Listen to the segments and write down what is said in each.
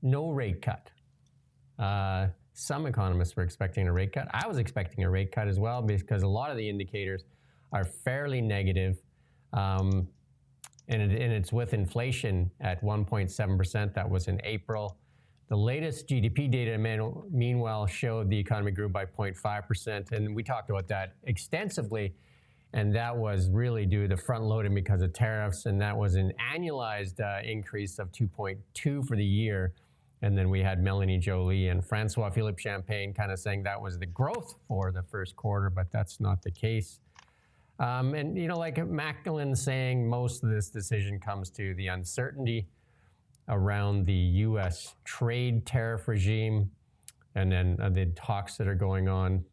no rate cut. Some economists were expecting a rate cut. I was expecting a rate cut as well because a lot of the indicators are fairly negative. And it's with inflation at 1.7%. That was in April. The latest GDP data, meanwhile, showed the economy grew by 0.5%. And we talked about that extensively. And that was really due to front loading because of tariffs. And that was an annualized increase of 2.2 for the year. And then we had Melanie Joly and Francois-Philippe Champagne kind of saying that was the growth for the first quarter, but that's not the case. And, you know, like Macklin saying, most of this decision comes to the uncertainty around the U.S. trade tariff regime and then the talks that are going on.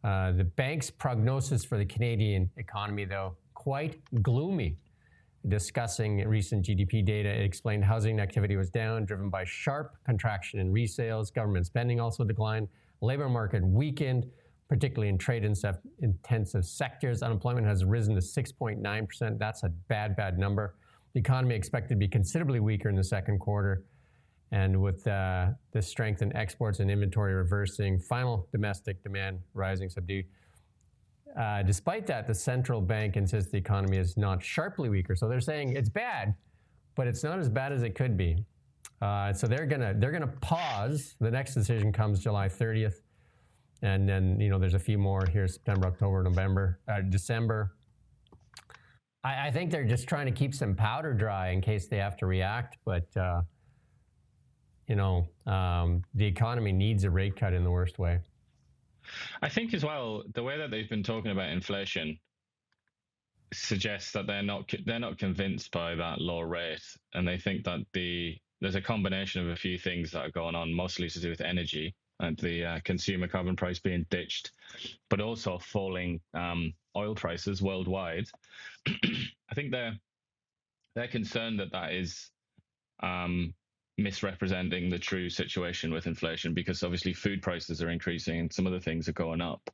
The bank's prognosis for the Canadian economy, though, quite gloomy. Discussing recent GDP data, it explained housing activity was down, driven by sharp contraction in resales. Government spending also declined. Labor market weakened, particularly in trade-intensive sectors. Unemployment has risen to 6.9%. That's a bad number. The economy expected to be considerably weaker in the second quarter. And with the strength in exports and inventory reversing, final domestic demand rising subdued. Despite that, the central bank insists the economy is not sharply weaker. So they're saying it's bad, but it's not as bad as it could be. So they're gonna pause. The next decision comes July 30th, and then there's a few more here: September, October, November, December. I think they're just trying to keep some powder dry in case they have to react. But the economy needs a rate cut in the worst way. I think as well, the way that they've been talking about inflation suggests that they're not convinced by that low rate, and they think that there's a combination of a few things that are going on, mostly to do with energy and the consumer carbon price being ditched, but also falling oil prices worldwide. I think they're concerned that is misrepresenting the true situation with inflation, because obviously food prices are increasing and some other things are going up.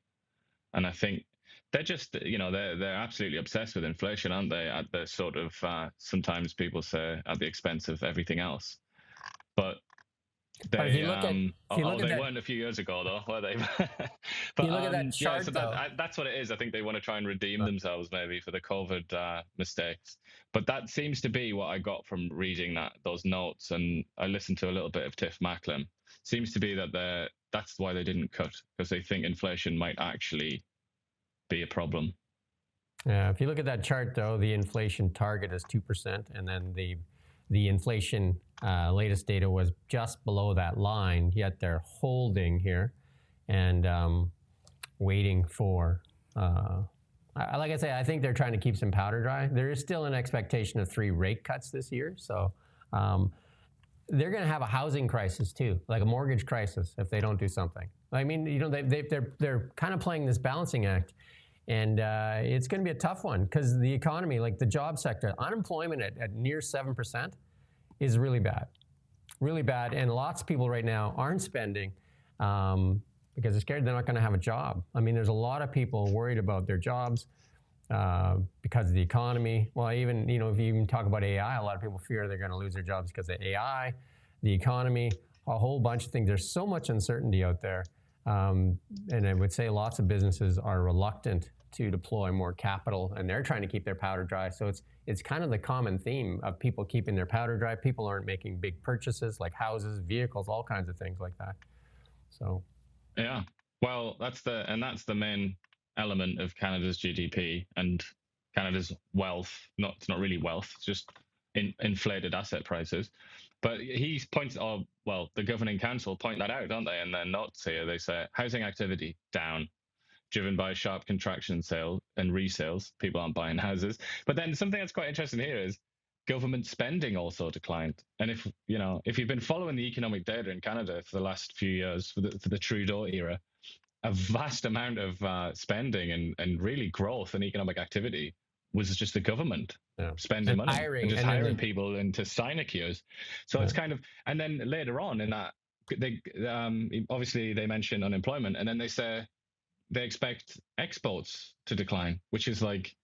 And I think they're just, they're absolutely obsessed with inflation, aren't they? At the sort of, sometimes people say at the expense of everything else. But they, weren't a few years ago though, were they? But you look at that chart, that's what it is. I think they want to try and redeem themselves maybe for the COVID mistakes. But that seems to be what I got from reading those notes, and I listened to a little bit of Tiff Macklem. Seems to be that that's why they didn't cut, because they think inflation might actually be a problem. Yeah, if you look at that chart though, the inflation target is 2%, and then the inflation latest data was just below that line, yet they're holding here and waiting for, like I say, I think they're trying to keep some powder dry. There is still an expectation of 3 rate cuts this year. So they're going to have a housing crisis too, like a mortgage crisis if they don't do something. I mean, they're kind of playing this balancing act. And it's going to be a tough one because the economy, like the job sector, unemployment at near 7% is really bad. Really bad. And lots of people right now aren't spending because they're scared they're not going to have a job. I mean, there's a lot of people worried about their jobs because of the economy. Well, even, if you even talk about AI, a lot of people fear they're going to lose their jobs because of AI, the economy, a whole bunch of things. There's so much uncertainty out there. And I would say lots of businesses are reluctant to deploy more capital, and they're trying to keep their powder dry. So it's kind of the common theme of people keeping their powder dry. People aren't making big purchases like houses, vehicles, all kinds of things like that. So yeah, well, that's the main element of Canada's GDP and Canada's wealth. It's not really wealth, it's just inflated asset prices. But he points, the governing council point that out, don't they? In their notes here, they say housing activity down, driven by sharp contraction in sales and resales. People aren't buying houses. But then something that's quite interesting here is government spending also declined. And if you've been following the economic data in Canada for the last few years, for the Trudeau era, a vast amount of spending and really growth and economic activity was just the government spending money and just hiring people into sinecures. So it's kind of, and then later on in that, they obviously they mention unemployment, and then they say they expect exports to decline, which is like,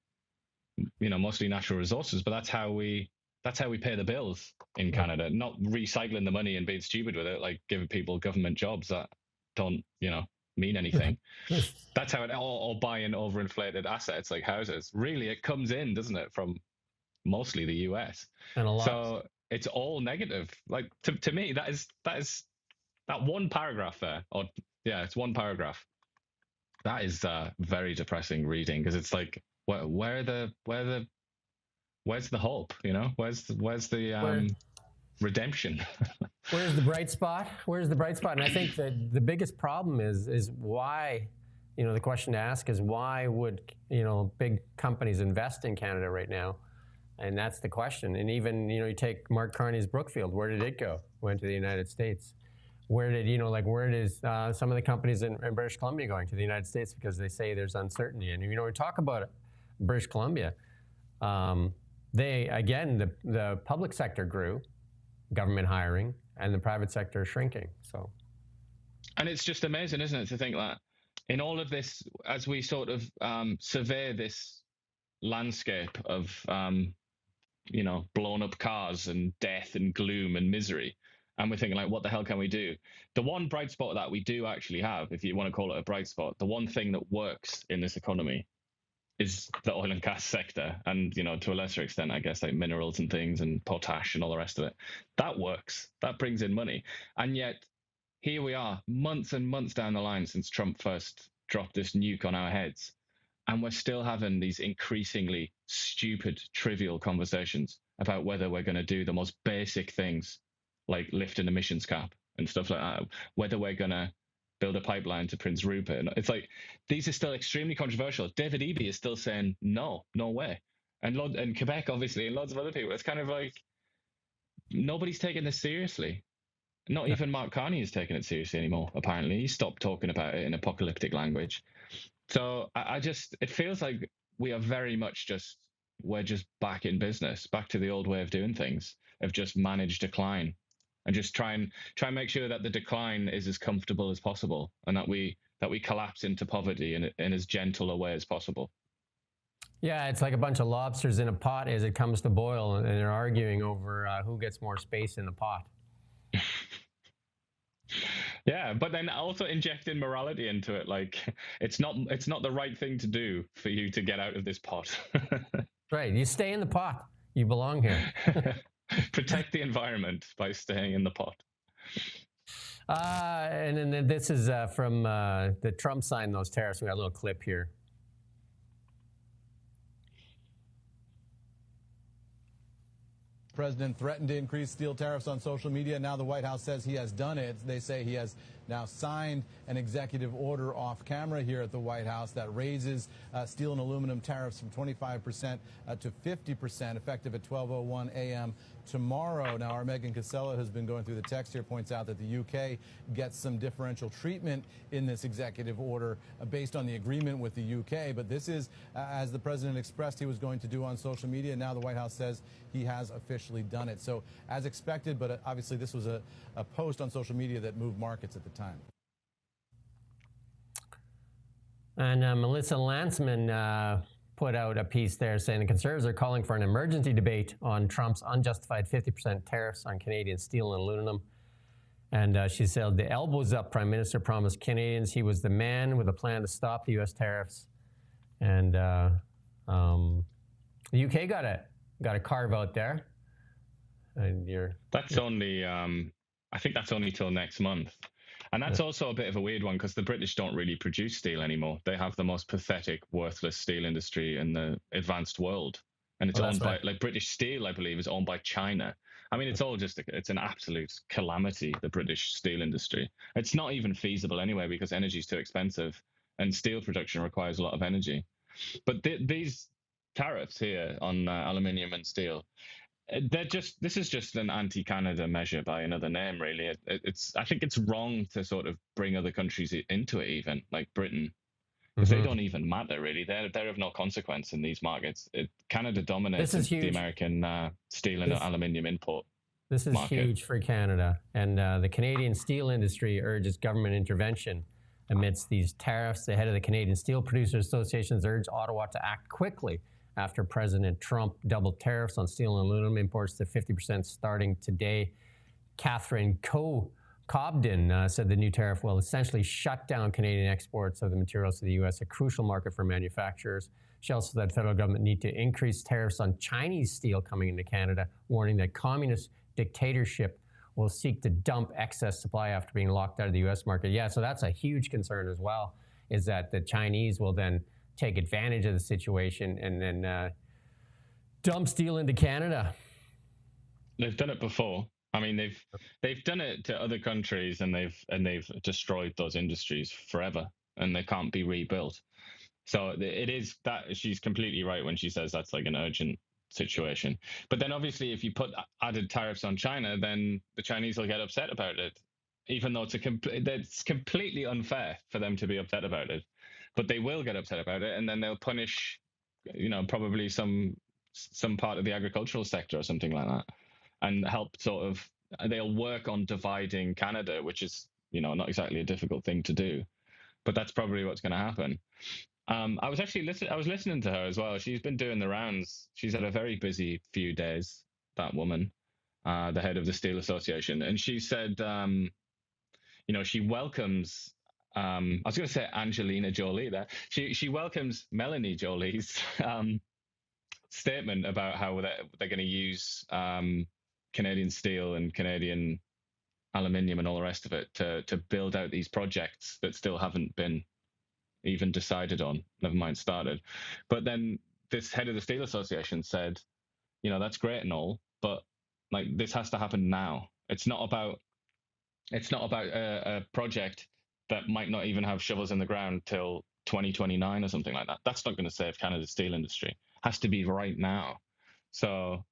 mostly natural resources, but that's how we that's how we pay the bills in Canada, not recycling the money and being stupid with it, like giving people government jobs that don't, mean anything. That's how it, or buying overinflated assets like houses. Really, it comes in, doesn't it, from mostly the US. And a lot. So it's all negative. Like to me, that is that one paragraph there, it's one paragraph. That is very depressing reading, because it's like, where's the hope? Where's the redemption? Where's the bright spot? And I think that the biggest problem is why, the question to ask is, why would, big companies invest in Canada right now? And that's the question. And even, you take Mark Carney's Brookfield, where did it go? Went to the United States. Where did, where is some of the companies in British Columbia going? To the United States, because they say there's uncertainty. And, we talk about British Columbia. The public sector grew, government hiring, and the private sector shrinking. So, and it's just amazing, isn't it, to think that in all of this, as we sort of survey this landscape of blown up cars and death and gloom and misery, and we're thinking, like, what the hell can we do? The one bright spot that we do actually have, if you want to call it a bright spot, the one thing that works in this economy is the oil and gas sector, and to a lesser extent, I guess, like minerals and things and potash and all the rest of it. That works. That brings in money. And yet here we are, months and months down the line since Trump first dropped this nuke on our heads, and we're still having these increasingly stupid, trivial conversations about whether we're going to do the most basic things, like lift an emissions cap and stuff like that, whether we're going to build a pipeline to Prince Rupert. It's like, these are still extremely controversial. David Eby is still saying, no way. And Quebec, obviously, and lots of other people. It's kind of like, nobody's taking this seriously. Not even Mark Carney is taking it seriously anymore, apparently. He stopped talking about it in apocalyptic language. So it feels like we are very much we're just back in business, back to the old way of doing things, of just managed decline. And just try and make sure that the decline is as comfortable as possible, and that we collapse into poverty in as gentle a way as possible. Yeah, it's like a bunch of lobsters in a pot as it comes to boil, and they're arguing over who gets more space in the pot. Yeah, but then also injecting morality into it, like it's not the right thing to do for you to get out of this pot. Right, you stay in the pot. You belong here. Protect the environment by staying in the pot. And then this is from the Trump signed those tariffs. We got a little clip here. The president threatened to increase steel tariffs on social media. Now the White House says he has done it. They say he has now signed an executive order off camera here at the White House that raises steel and aluminum tariffs from 25% to 50%, effective at 12:01 a.m. tomorrow. Now, our Megan Casella, who's been going through the text here, points out that the UK gets some differential treatment in this executive order based on the agreement with the UK. But this is, as the president expressed he was going to do on social media. Now the White House says he has officially done it. So as expected, but obviously this was a post on social media that moved markets at the time. And Melissa Lantsman put out a piece there saying the Conservatives are calling for an emergency debate on Trump's unjustified 50% tariffs on Canadian steel and aluminum. And she said the elbows up Prime Minister promised Canadians he was the man with a plan to stop the U.S. tariffs. And the UK got a carve out there. And that's only I think that's only till next month. And that's also a bit of a weird one, because the British don't really produce steel anymore. They have the most pathetic, worthless steel industry in the advanced world. And it's owned by, like, British Steel, I believe, is owned by China. I mean, it's all it's an absolute calamity, the British steel industry. It's not even feasible anyway, because energy is too expensive and steel production requires a lot of energy. But these tariffs here on aluminium and steel, this is just an anti-Canada measure by another name, really. I think it's wrong to sort of bring other countries into it, even like Britain, because they don't even matter, really. They're of no consequence in these markets. Canada dominates the American steel and aluminium import. This is huge for Canada, and the Canadian steel industry urges government intervention amidst these tariffs. The head of the Canadian Steel Producers Association urged Ottawa to act quickly after President Trump doubled tariffs on steel and aluminum imports to 50% starting today. Catherine Cobden said the new tariff will essentially shut down Canadian exports of the materials to the U.S., a crucial market for manufacturers. She also said the federal government need to increase tariffs on Chinese steel coming into Canada, warning that communist dictatorship will seek to dump excess supply after being locked out of the U.S. market. Yeah, so that's a huge concern as well, is that the Chinese will then take advantage of the situation and then dump steel into Canada. They've done it before. I mean, they've done it to other countries, and they've destroyed those industries forever, and they can't be rebuilt. So it is that she's completely right when she says that's like an urgent situation. But then obviously, if you put added tariffs on China, then the Chinese will get upset about it, even though it's completely unfair for them to be upset about it. But they will get upset about it, and then they'll punish, probably some part of the agricultural sector or something like that, and help they'll work on dividing Canada, which is, not exactly a difficult thing to do, but that's probably what's going to happen. I was listening to her as well. She's been doing the rounds. She's had a very busy few days, that woman, the head of the Steel Association. And she said, she welcomes, I was going to say Angelina Jolie there. She welcomes Melanie Jolie's statement about how they're going to use Canadian steel and Canadian aluminium and all the rest of it to build out these projects that still haven't been even decided on, never mind started. But then this head of the Steel Association said, that's great and all, but like this has to happen now. It's not about a project that might not even have shovels in the ground till 2029 or something like that. That's not going to save Canada's steel industry. It has to be right now. So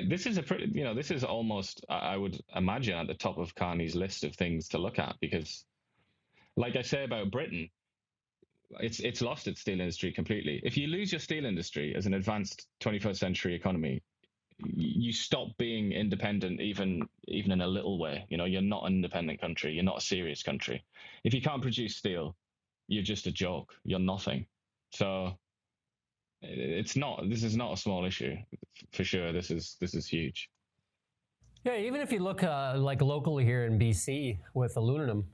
this is this is almost, I would imagine, at the top of Carney's list of things to look at, because like I say about Britain, it's lost its steel industry completely. If you lose your steel industry as an advanced 21st century economy, you stop being independent, even in a little way. You're not an independent country. You're not a serious country. If you can't produce steel, you're just a joke. You're nothing. So this is not a small issue, for sure. This is huge. Yeah, even if you look like locally here in BC with aluminum,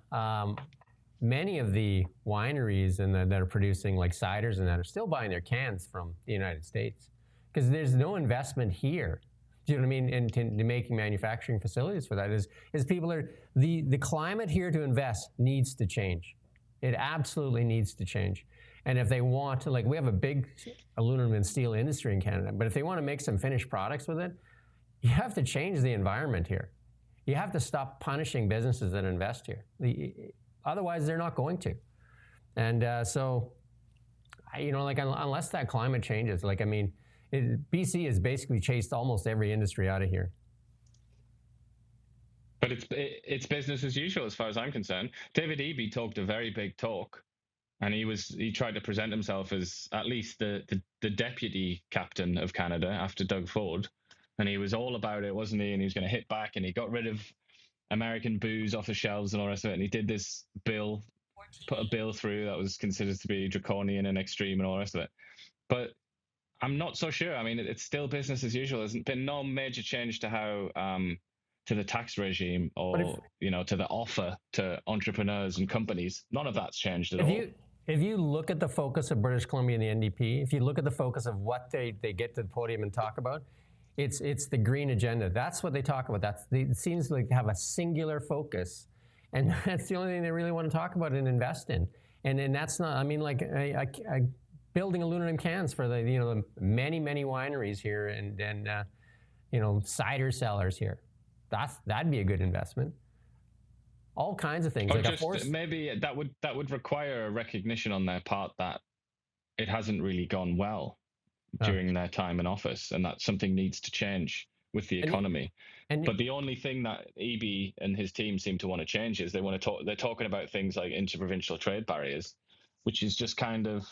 many of the wineries that are producing like ciders and that are still buying their cans from the United States, because there's no investment here. Do you know what I mean? Into making manufacturing facilities for that is people are the climate here to invest needs to change. It absolutely needs to change. And if they want to, we have a big aluminum and steel industry in Canada, but if they want to make some finished products with it, you have to change the environment here. You have to stop punishing businesses that invest here. Otherwise, they're not going to. And unless that climate changes, BC has basically chased almost every industry out of here. But it's business as usual as far as I'm concerned. David Eby talked a very big talk, and he tried to present himself as at least the deputy captain of Canada after Doug Ford, and he was all about it, wasn't he? And he was going to hit back, and he got rid of American booze off the shelves and all the rest of it. And he did this bill, put a bill through that was considered to be draconian and extreme and all the rest of it. But I'm not so sure. I mean, it's still business as usual. There's been no major change to how to the tax regime or to the offer to entrepreneurs and companies. None of that's changed at all. If you look at the focus of British Columbia and the NDP, if you look at the focus of what they get to the podium and talk about, it's the green agenda. That's what they talk about. It seems like they have a singular focus, and that's the only thing they really want to talk about and invest in. And that's not. I mean, building aluminum cans for the many wineries here and cider cellars here. That'd be a good investment. All kinds of things. Maybe that would require a recognition on their part that it hasn't really gone well during their time in office, and that something needs to change with the economy. But the only thing that Eby and his team seem to want to change is they're talking about things like interprovincial trade barriers, which is just kind of.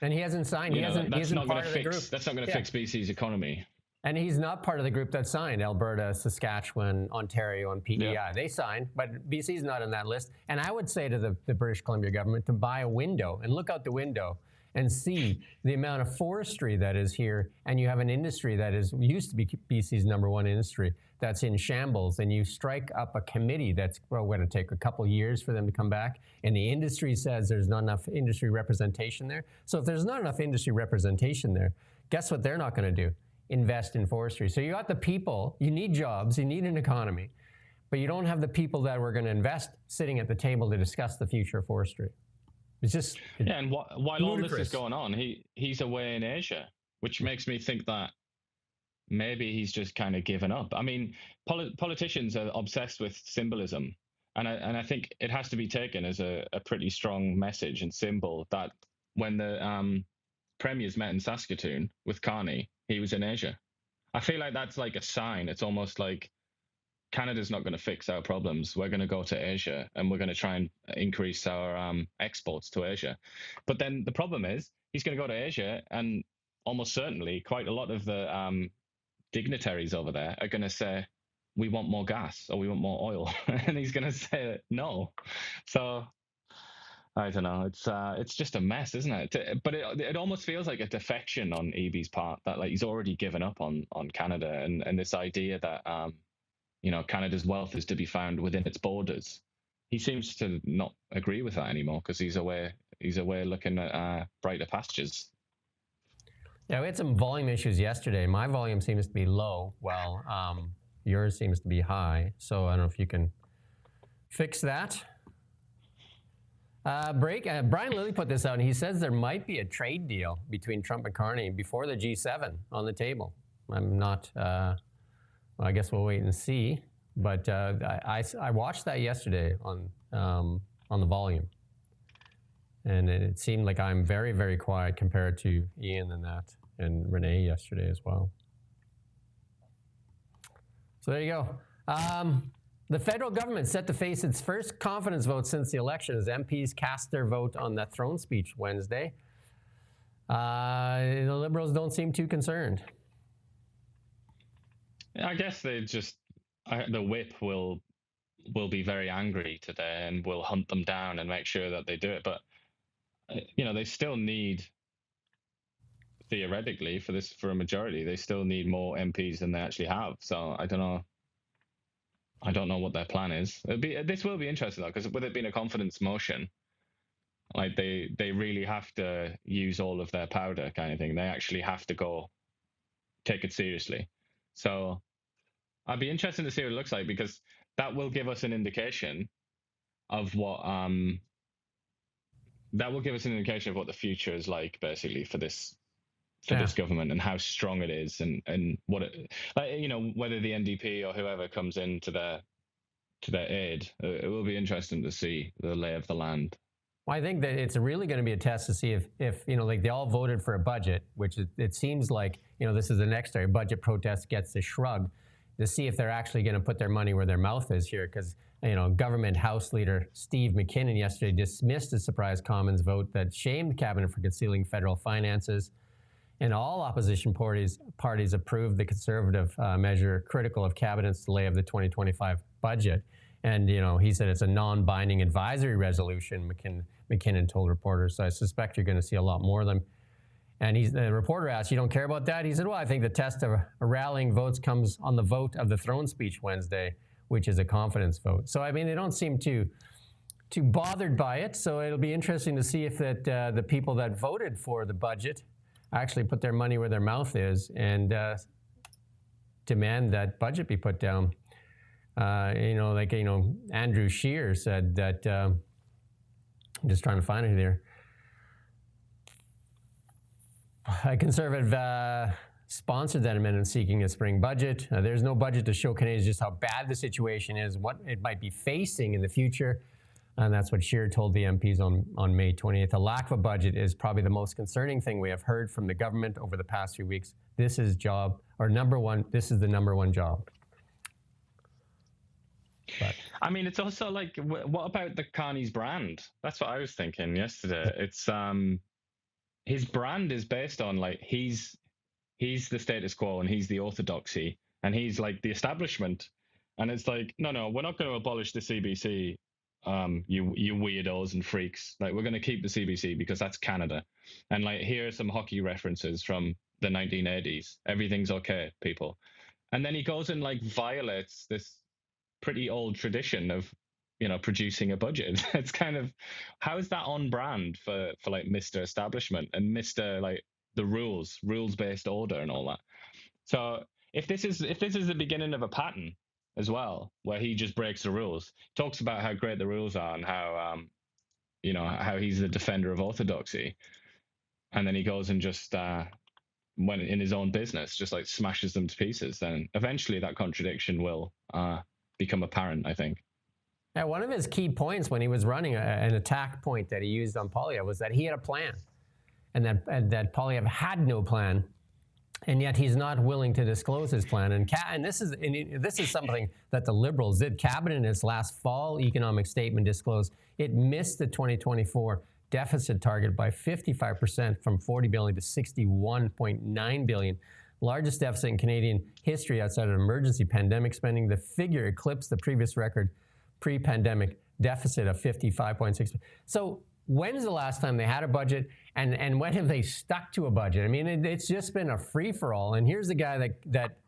And he hasn't signed. That's not going to fix BC's economy. And he's not part of the group that signed. Alberta, Saskatchewan, Ontario, and PEI. Yeah. They signed, but BC's not on that list. And I would say to the British Columbia government to buy a window and look out the window and see the amount of forestry that is here, and you have an industry that used to be BC's #1 industry that's in shambles, and you strike up a committee that's going to take a couple years for them to come back, and the industry says there's not enough industry representation there. So if there's not enough industry representation there, guess what they're not going to do? Invest in forestry. So you got the people, you need jobs, you need an economy, but you don't have the people that were going to invest sitting at the table to discuss the future of forestry. It's just and while all this is going on, he's away in Asia, which makes me think that maybe he's just kind of given up. I mean, politicians are obsessed with symbolism, and I think it has to be taken as a pretty strong message and symbol that when the premiers met in Saskatoon with Carney, he was in Asia. I feel like that's like a sign. It's almost like Canada's not going to fix our problems. We're going to go to Asia, and we're going to try and increase our exports to Asia. But then the problem is he's going to go to Asia, and almost certainly quite a lot of the dignitaries over there are going to say, we want more gas or we want more oil. And he's going to say no. So I don't know. It's just a mess, isn't it? But it almost feels like a defection on EB's part, that like he's already given up on Canada, and this idea that Canada's wealth is to be found within its borders. He seems to not agree with that anymore because he's away looking at brighter pastures. Yeah, we had some volume issues yesterday. My volume seems to be low, while yours seems to be high. So I don't know if you can fix that. Brian Lilly put this out, and he says there might be a trade deal between Trump and Carney before the G7 on the table. I'm not... Well, I guess we'll wait and see. But I watched that yesterday on the volume, and it seemed like I'm very, very quiet compared to Iain and Renee yesterday as well. So there you go. The federal government set to face its first confidence vote since the election as MPs cast their vote on that throne speech Wednesday. The Liberals don't seem too concerned. I guess they just the whip will be very angry today and will hunt them down and make sure that they do it. But they still need, theoretically, for a majority, they still need more MPs than they actually have. So I don't know what their plan is. This will be interesting though, because with it being a confidence motion, like they really have to use all of their powder, kind of thing. They actually have to go take it seriously. So I'd be interested to see what it looks like, because that will give us an indication of what the future is like, basically, for this government, and how strong it is, and what it, whether the NDP or whoever comes in to their aid. It will be interesting to see the lay of the land. Well, I think that it's really going to be a test to see if like they all voted for a budget, which it seems like, this is the next area. Budget protest gets the shrug, to see if they're actually going to put their money where their mouth is here. Because, Government House Leader Steve McKinnon yesterday dismissed a surprise Commons vote that shamed Cabinet for concealing federal finances. And all opposition parties approved the Conservative measure critical of Cabinet's delay of the 2025 budget. And, he said it's a non-binding advisory resolution, McKinnon told reporters. So I suspect you're going to see a lot more of them. And the reporter asked, you don't care about that? He said, well, I think the test of rallying votes comes on the vote of the throne speech Wednesday, which is a confidence vote. So, I mean, they don't seem too bothered by it. So it'll be interesting to see if the people that voted for the budget actually put their money where their mouth is and demand that budget be put down. Andrew Scheer said that, I'm just trying to find it here. A Conservative sponsored that amendment seeking a spring budget. There's no budget to show Canadians just how bad the situation is, what it might be facing in the future. And that's what Scheer told the MPs on May 20th. A lack of a budget is probably the most concerning thing we have heard from the government over the past few weeks. This is the number one job. But I mean, it's also like, what about the Carney's brand? That's what I was thinking yesterday. It's his brand is based on, like, he's the status quo and he's the orthodoxy and he's like the establishment. And it's like, no, we're not going to abolish the CBC you weirdos and freaks. Like, we're going to keep the CBC because that's Canada. And like, here are some hockey references from the 1980s. Everything's okay, people. And then he goes and like violates this pretty old tradition of, producing a budget. It's kind of, how is that on brand for like Mr. Establishment and Mr. like the rules-based order and all that. So if this is the beginning of a pattern as well, where he just breaks the rules, talks about how great the rules are and how how he's the defender of orthodoxy, and then he goes and just when in his own business just like smashes them to pieces, then eventually that contradiction will become apparent, I think. Yeah, one of his key points when he was running an attack point that he used on Poilievre was that he had a plan, and that Poilievre had no plan, and yet he's not willing to disclose his plan. And this is something that the Liberals did. Cabinet in its last fall economic statement disclosed it missed the 2024 deficit target by 55%, from 40 billion to 61.9 billion. Largest deficit in Canadian history outside of emergency pandemic spending. The figure eclipsed the previous record pre-pandemic deficit of 55.6. So when's the last time they had a budget, and when have they stuck to a budget? I mean, it's just been a free-for-all. And here's the guy that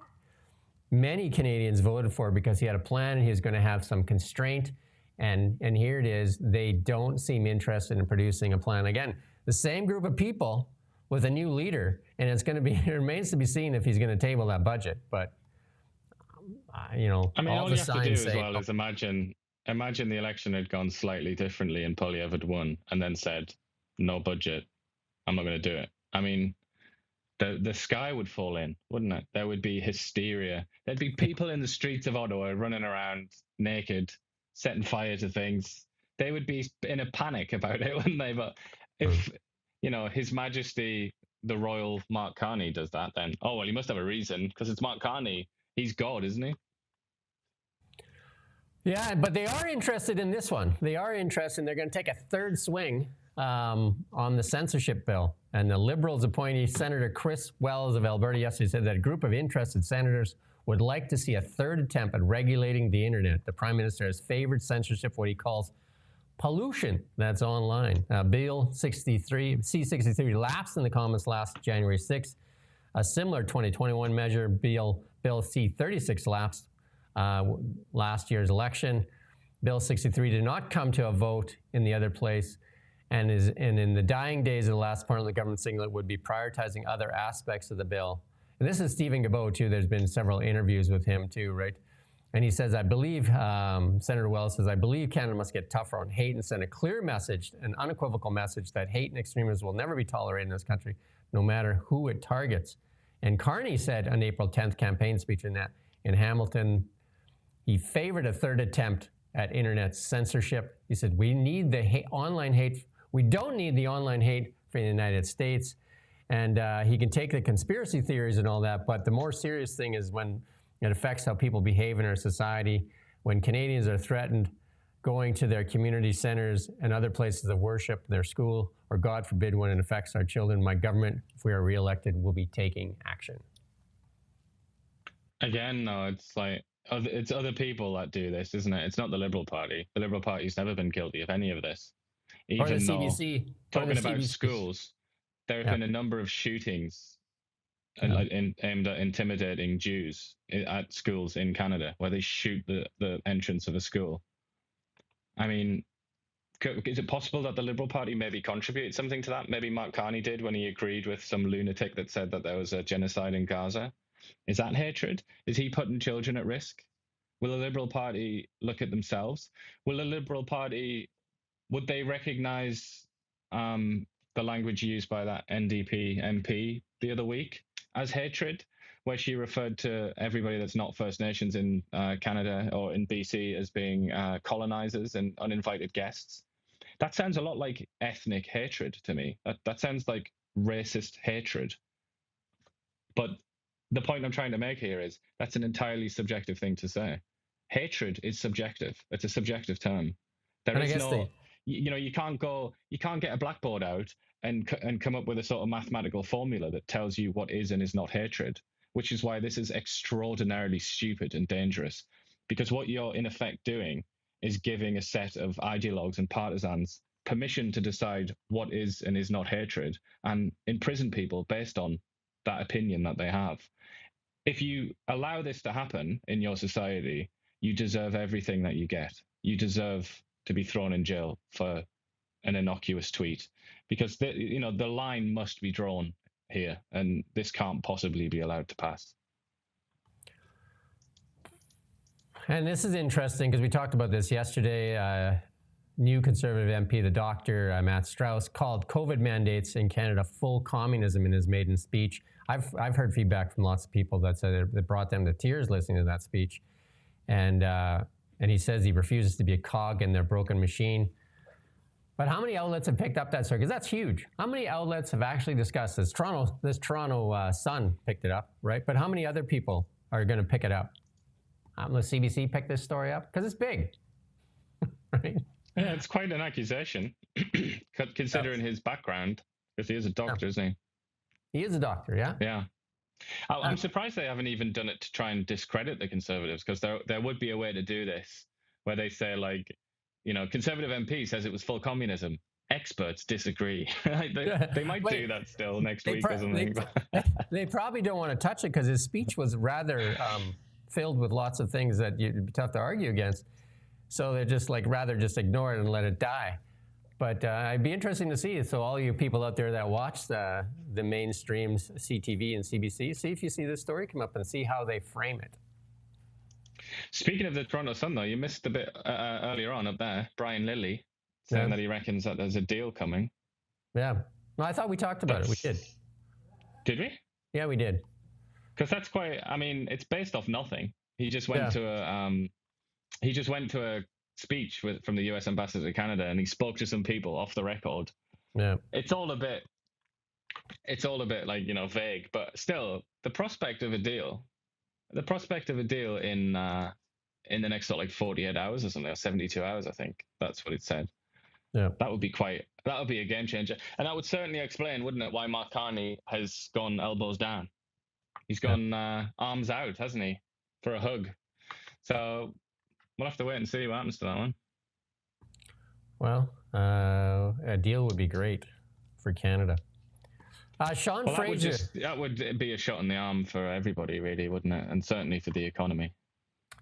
many Canadians voted for because he had a plan and he was going to have some constraint. And here it is. They don't seem interested in producing a plan. Again, the same group of people with a new leader, and it remains to be seen if he's going to table that budget. But I mean, all the you have to do signs as say, well is imagine the election had gone slightly differently and Poilievre had won and then said, no budget, I'm not going to do it. I mean, the sky would fall in, wouldn't it? There would be hysteria. There'd be people in the streets of Ottawa running around naked, setting fire to things. They would be in a panic about it, wouldn't they? But if, His Majesty, the Royal Mark Carney does that, then, oh, well, he must have a reason, because it's Mark Carney. He's God, isn't he? Yeah, but they are interested in this one. They are interested. They're going to take a third swing on the censorship bill. And the Liberals appointee, Senator Chris Wells of Alberta, yesterday said that a group of interested senators would like to see a third attempt at regulating the internet. The Prime Minister has favored censorship, what he calls pollution that's online. Bill C-63 lapsed in the Commons last January 6th. A similar 2021 measure, Bill C-36, lapsed last year's election. Bill 63 did not come to a vote in the other place, and in the dying days of the last part of the government signal, it would be prioritizing other aspects of the bill. And this is Stephen Guilbeault, too. There's been several interviews with him, too, right? And he says, I believe, Senator Wells says, I believe Canada must get tougher on hate and send a clear message, an unequivocal message that hate and extremism will never be tolerated in this country, no matter who it targets. And Carney said on April 10th campaign speech in Hamilton, he favored a third attempt at internet censorship. He said, we need the online hate. We don't need the online hate for the United States. And he can take the conspiracy theories and all that, but the more serious thing is when it affects how people behave in our society, when Canadians are threatened going to their community centers and other places of worship, their school, or God forbid, when it affects our children. My government, if we are reelected, will be taking action. Again, no, it's like, it's other people that do this, isn't it? It's not the Liberal Party. The Liberal Party's never been guilty of any of this. Even or the though, CBC. talking about schools, there have been a number of shootings aimed at intimidating Jews at schools in Canada, where they shoot the entrance of a school. I mean, is it possible that the Liberal Party maybe contributed something to that? Maybe Mark Carney did when he agreed with some lunatic that said that there was a genocide in Gaza. Is that hatred? Is he putting children at risk? Will the Liberal Party look at themselves? Will the Liberal Party, would they recognise the language used by that NDP MP the other week as hatred, where she referred to everybody that's not First Nations in Canada or in BC as being colonizers and uninvited guests? That sounds a lot like ethnic hatred to me. That sounds like racist hatred. But the point I'm trying to make here is that's an entirely subjective thing to say. Hatred is subjective. It's a subjective term. There is no, you can't get a blackboard out and come up with a sort of mathematical formula that tells you what is and is not hatred, which is why this is extraordinarily stupid and dangerous. Because what you're in effect doing is giving a set of ideologues and partisans permission to decide what is and is not hatred and imprison people based on that opinion that they have. If you allow this to happen in your society, you deserve everything that you get. You deserve to be thrown in jail for an innocuous tweet, because the line must be drawn here, and this can't possibly be allowed to pass. And this is interesting because we talked about this yesterday. New Conservative MP, the doctor, Matt Strauss, called COVID mandates in Canada full communism in his maiden speech. I've heard feedback from lots of people that said it brought them to tears listening to that speech. And he says he refuses to be a cog in their broken machine. But how many outlets have picked up that story? Because that's huge. How many outlets have actually discussed this? This Toronto Sun picked it up, right? But how many other people are going to pick it up? Will CBC pick this story up? Because it's big, right? Yeah, it's quite an accusation, considering his background, because he is a doctor, isn't he? He is a doctor, yeah? Yeah. I'm surprised they haven't even done it to try and discredit the Conservatives, because there would be a way to do this, where they say, like, Conservative MP says it was full communism. Experts disagree. They might do that still next week or something. They probably don't want to touch it because his speech was rather filled with lots of things that you'd be tough to argue against. So they're just rather just ignore it and let it die. But it'd be interesting to see. So all you people out there that watch the mainstreams, CTV and CBC, see if you see this story come up and see how they frame it. Speaking of the Toronto Sun, though, you missed a bit earlier on up there. Brian Lilly saying that he reckons that there's a deal coming. Yeah. Well, I thought we talked about it. We did. Did we? Yeah, we did. Because that's quite. I mean, it's based off nothing. He just went to a speech from the U.S. ambassador to Canada, and he spoke to some people off the record. Yeah. It's all a bit vague, but still, the prospect of a deal in the next 48 hours or something, or 72 hours, I think that's what it said. Yeah, that would be a game changer, and that would certainly explain, wouldn't it, why Mark Carney has gone elbows down. He's gone arms out, hasn't he, for a hug? So we'll have to wait and see what happens to that one. Well, a deal would be great for Canada. Sean Fraser. That would be a shot in the arm for everybody, really, wouldn't it? And certainly for the economy.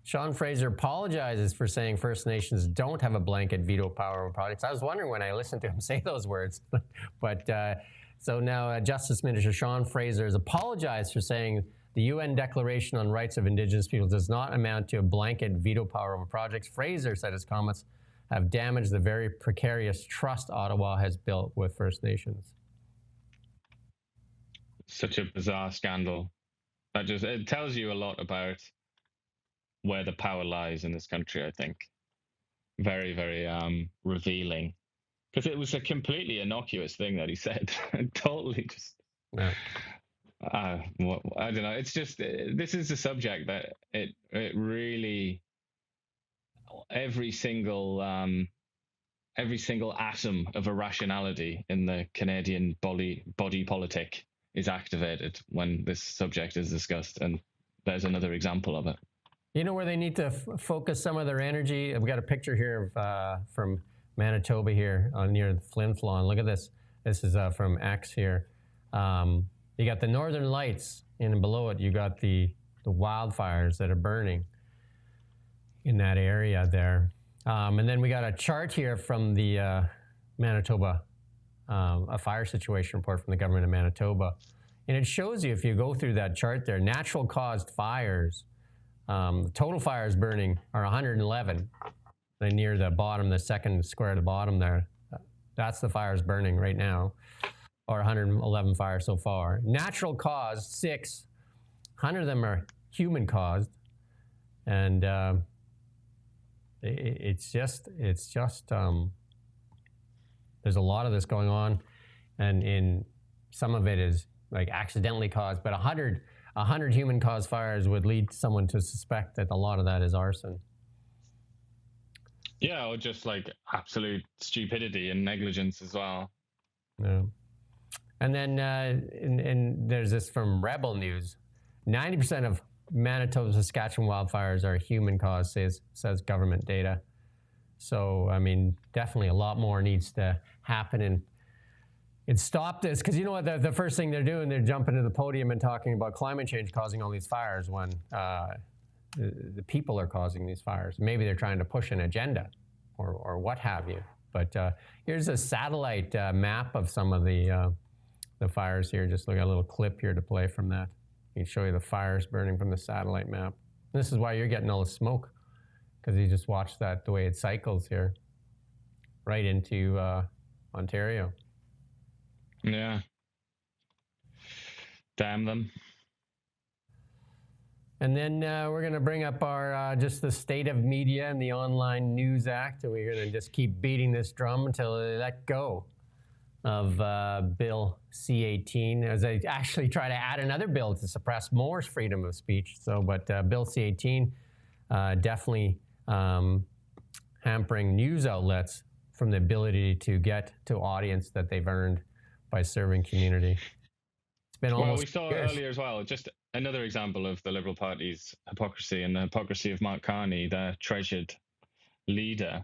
Sean Fraser apologizes for saying First Nations don't have a blanket veto power over projects. I was wondering when I listened to him say those words. But so now Justice Minister Sean Fraser has apologized for saying the UN Declaration on Rights of Indigenous Peoples does not amount to a blanket veto power over projects. Fraser said his comments have damaged the very precarious trust Ottawa has built with First Nations. Such a bizarre scandal. It tells you a lot about where the power lies in this country, I think. Very, very revealing. Because it was a completely innocuous thing that he said. Totally just... Yeah. I don't know. It's just, this is a subject that it really... Every single atom of irrationality in the Canadian body politic is activated when this subject is discussed, and there's another example of it. You know where they need to focus some of their energy? We've got a picture here from Manitoba here near Flin Flon. Look at this. This is from X here. You got the Northern Lights, and below it you got the wildfires that are burning in that area there. And then we got a chart here from the Manitoba, a fire situation report from the government of Manitoba. And it shows you, if you go through that chart there, natural caused fires, total fires burning are 111. And near the bottom, the second square at the bottom there, that's the fires burning right now, or 111 fires so far. Natural caused, 6. 100 of them are human caused. And it's just there's a lot of this going on, and in some of it is like accidentally caused, but 100 human caused fires would lead someone to suspect that a lot of that is arson. Yeah, or just like absolute stupidity and negligence as well. Yeah. And then and there's this from Rebel News. 90% of Manitoba's Saskatchewan wildfires are human caused, says government data. So, I mean, definitely a lot more needs to happen and stop this. Because you know what, the first thing they're doing, they're jumping to the podium and talking about climate change causing all these fires when the people are causing these fires. Maybe they're trying to push an agenda or what have you. But here's a satellite map of some of the fires here. Just look at a little clip here to play from that. I can show you the fires burning from the satellite map. This is why you're getting all the smoke, because you just watch that, the way it cycles here, right into Ontario. Yeah. Damn them. And then we're going to bring up our just the state of media and the Online News Act, and we're going to just keep beating this drum until they let go of Bill C-18, as they actually try to add another bill to suppress more freedom of speech. So, but Bill C-18 definitely hampering news outlets from the ability to get to audience that they've earned by serving community. It's been almost. Well, we saw earlier as well, just another example of the Liberal Party's hypocrisy and the hypocrisy of Mark Carney, their treasured leader.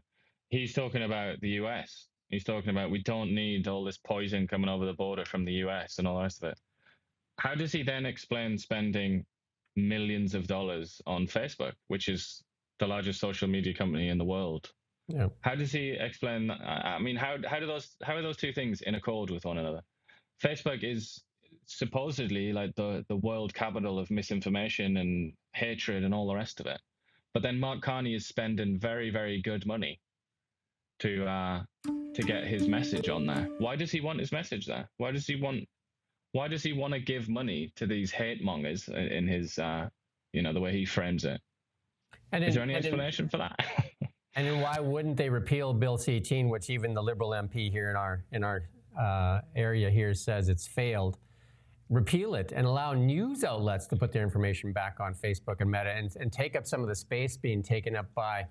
He's talking about the US. He's talking about we don't need all this poison coming over the border from the US and all the rest of it. How does he then explain spending millions of dollars on Facebook, which is the largest social media company in the world? Yeah. How does he explain that? I mean, how are those two things in accord with one another? Facebook is supposedly like the world capital of misinformation and hatred and all the rest of it. But then Mark Carney is spending very, very good money to get his message on there. Why does he want his message there? Why does he want to give money to these hate mongers in his the way he frames it? Is there any explanation for that? And then why wouldn't they repeal Bill C-18, which even the Liberal MP here in our area here says it's failed? Repeal it and allow news outlets to put their information back on Facebook and Meta and take up some of the space being taken up by,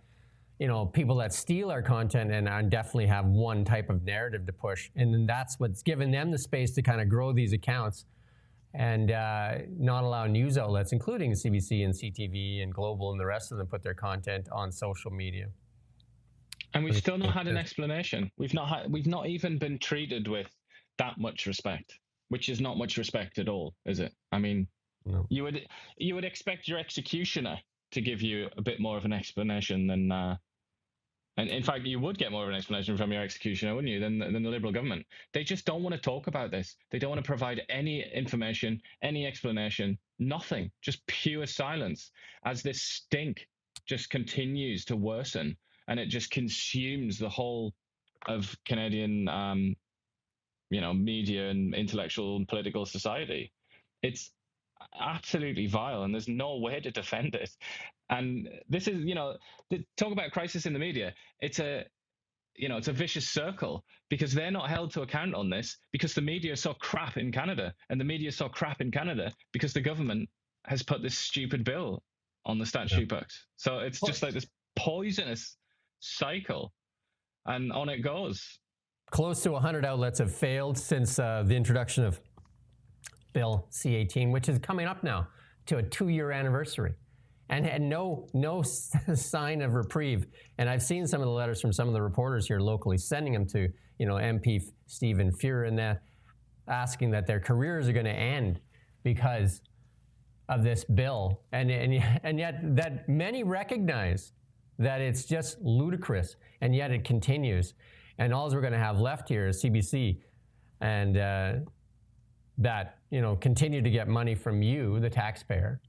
people that steal our content and definitely have one type of narrative to push. And then that's what's given them the space to kind of grow these accounts and not allow news outlets, including CBC and CTV and Global and the rest of them, put their content on social media. And we've still not had an explanation. We've not even been treated with that much respect, which is not much respect at all, is it? I mean, no. You would expect your executioner to give you a bit more of an explanation than, and in fact, you would get more of an explanation from your executioner, wouldn't you, than the Liberal government? They just don't want to talk about this. They don't want to provide any information, any explanation, nothing, just pure silence as this stink just continues to worsen. And it just consumes the whole of Canadian, media and intellectual and political society. It's absolutely vile, and there's no way to defend it. And this is, talk about crisis in the media. It's a vicious circle because they're not held to account on this because the media is so crap in Canada, and the media is so crap in Canada because the government has put this stupid bill on the statute books. So it's just like this poisonous cycle, and on it goes. Close to 100 outlets have failed since the introduction of Bill C-18, which is coming up now to a 2-year anniversary, and no sign of reprieve. And I've seen some of the letters from some of the reporters here locally sending them to MP Stephen Fuhr and that, asking that their careers are going to end because of this bill, and yet that many recognize that it's just ludicrous, and yet it continues. And all we're going to have left here is CBC, and that continue to get money from you, the taxpayer.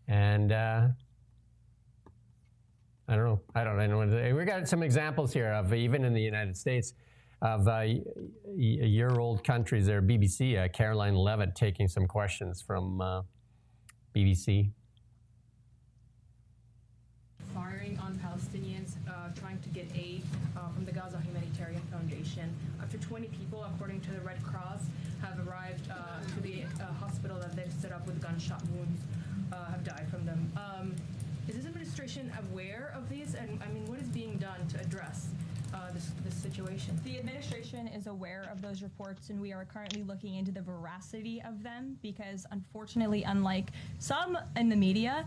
And I don't know what to say. We got some examples here of even in the United States of year-old countries. There, BBC, Caroline Levitt taking some questions from BBC. Firing on Palestinians trying to get aid from the Gaza Humanitarian Foundation. Up to 20 people, according to the Red Cross, have arrived to the hospital that they've set up with gunshot wounds, have died from them. Is this administration aware of these? And I mean, what is being done to address this situation? The administration is aware of those reports, and we are currently looking into the veracity of them because, unfortunately, unlike some in the media,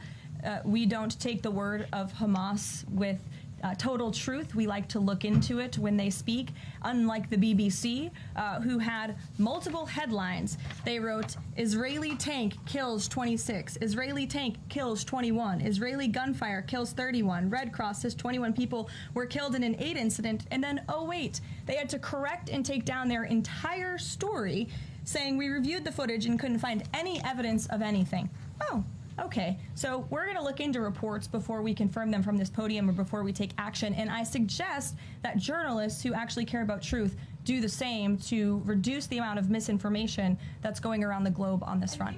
we don't take the word of Hamas with total truth. We like to look into it when they speak, unlike the BBC, who had multiple headlines. They wrote, Israeli tank kills 26, Israeli tank kills 21, Israeli gunfire kills 31, Red Cross says 21 people were killed in an aid incident, and then, oh wait, they had to correct and take down their entire story, saying we reviewed the footage and couldn't find any evidence of anything. Oh, okay, so we're going to look into reports before we confirm them from this podium or before we take action, and I suggest that journalists who actually care about truth do the same to reduce the amount of misinformation that's going around the globe on this front.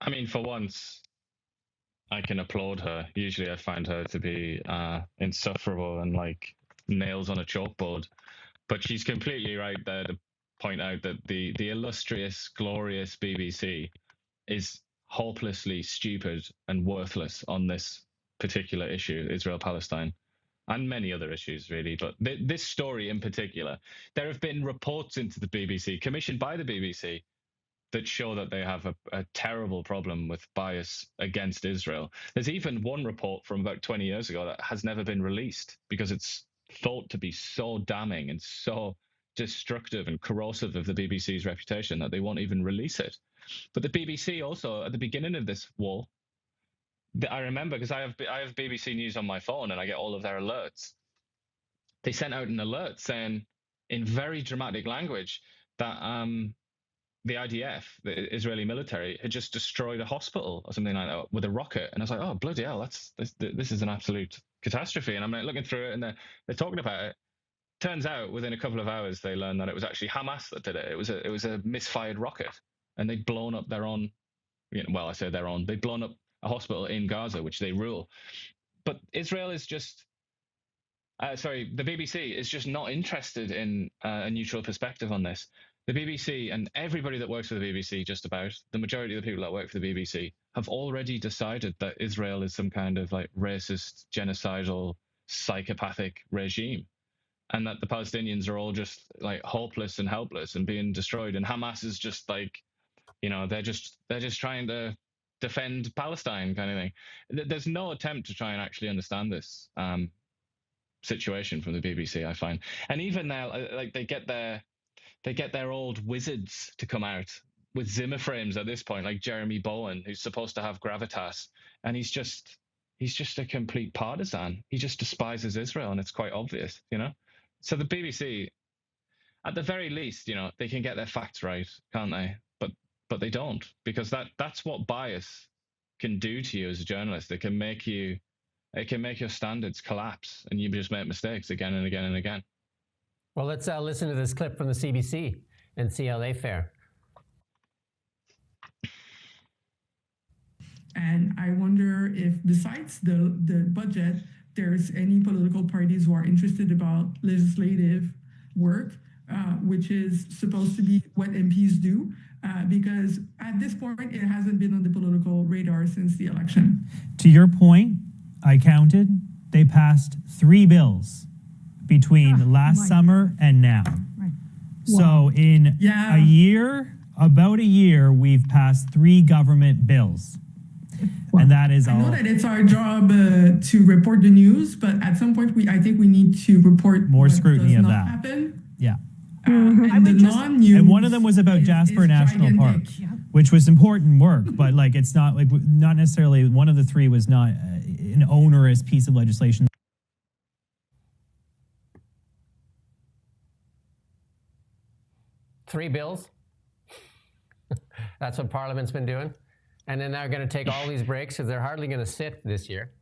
I mean, for once, I can applaud her. Usually I find her to be insufferable and like nails on a chalkboard. But she's completely right there to point out that the illustrious, glorious BBC is hopelessly stupid and worthless on this particular issue, Israel-Palestine, and many other issues, really. But this story in particular, there have been reports into the BBC, commissioned by the BBC, that show that they have a terrible problem with bias against Israel. There's even one report from about 20 years ago that has never been released because it's thought to be so damning and so destructive and corrosive of the BBC's reputation that they won't even release it. But the BBC also, at the beginning of this war, I remember, because I have BBC News on my phone and I get all of their alerts. They sent out an alert saying, in very dramatic language, that the IDF, the Israeli military, had just destroyed a hospital or something like that with a rocket. And I was like, oh, bloody hell, this is an absolute catastrophe. And I'm like looking through it and they're talking about it. Turns out within a couple of hours, they learned that it was actually Hamas that did it. It was a misfired rocket, and they'd blown up their own, well, I say their own, they'd blown up a hospital in Gaza, which they rule. But Israel is just, the BBC is just not interested in a neutral perspective on this. The BBC and everybody that works for the BBC, just about, the majority of the people that work for the BBC, have already decided that Israel is some kind of like racist, genocidal, psychopathic regime, and that the Palestinians are all just like hopeless and helpless and being destroyed. And Hamas is just like, they're just trying to defend Palestine kind of thing. There's no attempt to try and actually understand this situation from the BBC, I find. And even now, like they get their old wizards to come out with Zimmer frames at this point, like Jeremy Bowen, who's supposed to have gravitas, and he's just a complete partisan. He just despises Israel, and it's quite obvious, So the BBC, at the very least, they can get their facts right, can't they? But they don't, because that's what bias can do to you as a journalist. It can make your standards collapse, and you just make mistakes again and again and again. Well, let's listen to this clip from the CBC and see how they fare. And I wonder if besides the budget, there's any political parties who are interested about legislative work, which is supposed to be what MPs do, because at this point, it hasn't been on the political radar since the election. To your point, I counted, they passed 3 bills between last summer and now. Right. So in about a year, we've passed 3 government bills. Well, and that is all. I know that it's our job to report the news, but at some point, I think we need to report more scrutiny of that. Happen. Yeah. And the non-news. And one of them was about Jasper National Park, which was important work, but like it's not like not necessarily one of the 3 was not an onerous piece of legislation. 3 bills. That's what Parliament's been doing. And then they're going to take all these breaks because they're hardly going to sit this year,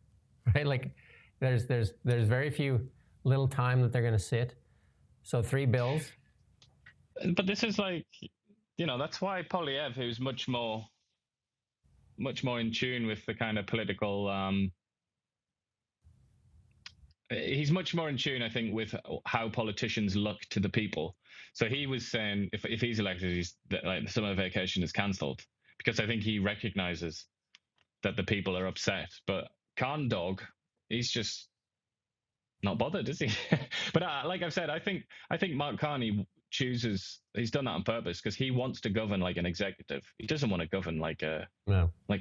right? Like there's very few little time that they're going to sit. So 3 bills. But this is like, that's why Polyev, who's much more in tune with the kind of political, he's much more in tune, I think, with how politicians look to the people. So he was saying if he's elected, the summer vacation is cancelled, because I think he recognizes that the people are upset. But Khan Dog, he's just not bothered, is he? But like I've said, I think Mark Carney he's done that on purpose because he wants to govern like an executive. He doesn't want to govern like a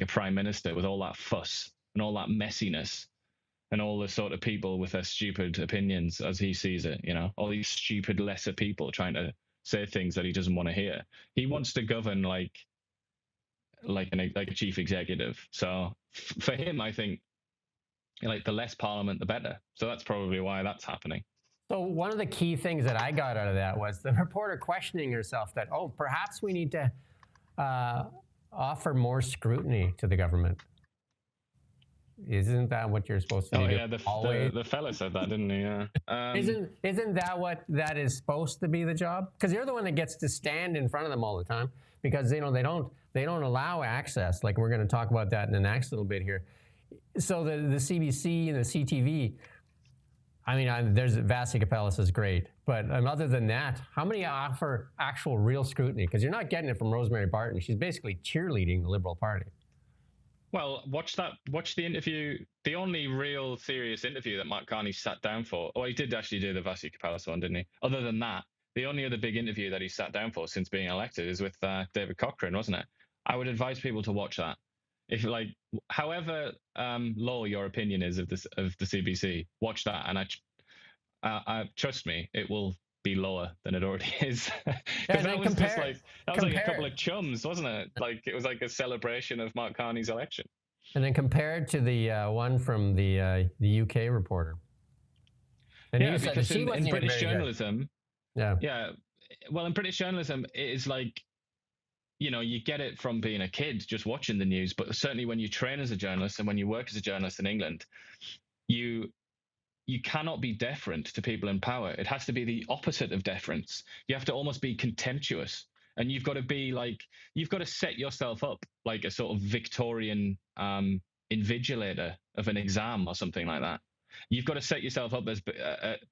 prime minister with all that fuss and all that messiness and all the sort of people with their stupid opinions as he sees it, all these stupid lesser people trying to say things that he doesn't want to hear. He wants to govern like a chief executive. So for him, I think like the less parliament, the better. So that's probably why that's happening. So one of the key things that I got out of that was the reporter questioning herself that, perhaps we need to offer more scrutiny to the government. Isn't that what you're supposed to do? Yeah, the fella said that, didn't he? Yeah. Isn't that what that is supposed to be the job? Because you're the one that gets to stand in front of them all the time, because they don't allow access. Like, we're going to talk about that in the next little bit here. So the CBC and the CTV, I mean, there's Vasi Kapelas is great, but other than that, how many offer actual real scrutiny? Because you're not getting it from Rosemary Barton. She's basically cheerleading the Liberal Party. Well, watch the interview, the only real serious interview that Mark Carney sat down for. Oh, he did actually do the Vasi Kapelas one, didn't he? Other than that, the only other big interview that he sat down for since being elected is with David Cochrane, wasn't it? I would advise people to watch that. If however low your opinion is of the CBC, watch that, and I trust me, it will be lower than it already is. Because that was like a couple of chums, wasn't it? Like, it was like a celebration of Mark Carney's election. And then compared to the one from the UK reporter. And because in British journalism, yeah. Well, in British journalism, it is like, you get it from being a kid just watching the news, but certainly when you train as a journalist and when you work as a journalist in England, you cannot be deferent to people in power. It has to be the opposite of deference. You have to almost be contemptuous, and you've got to set yourself up like a sort of Victorian invigilator of an exam or something like that. You've got to set yourself up as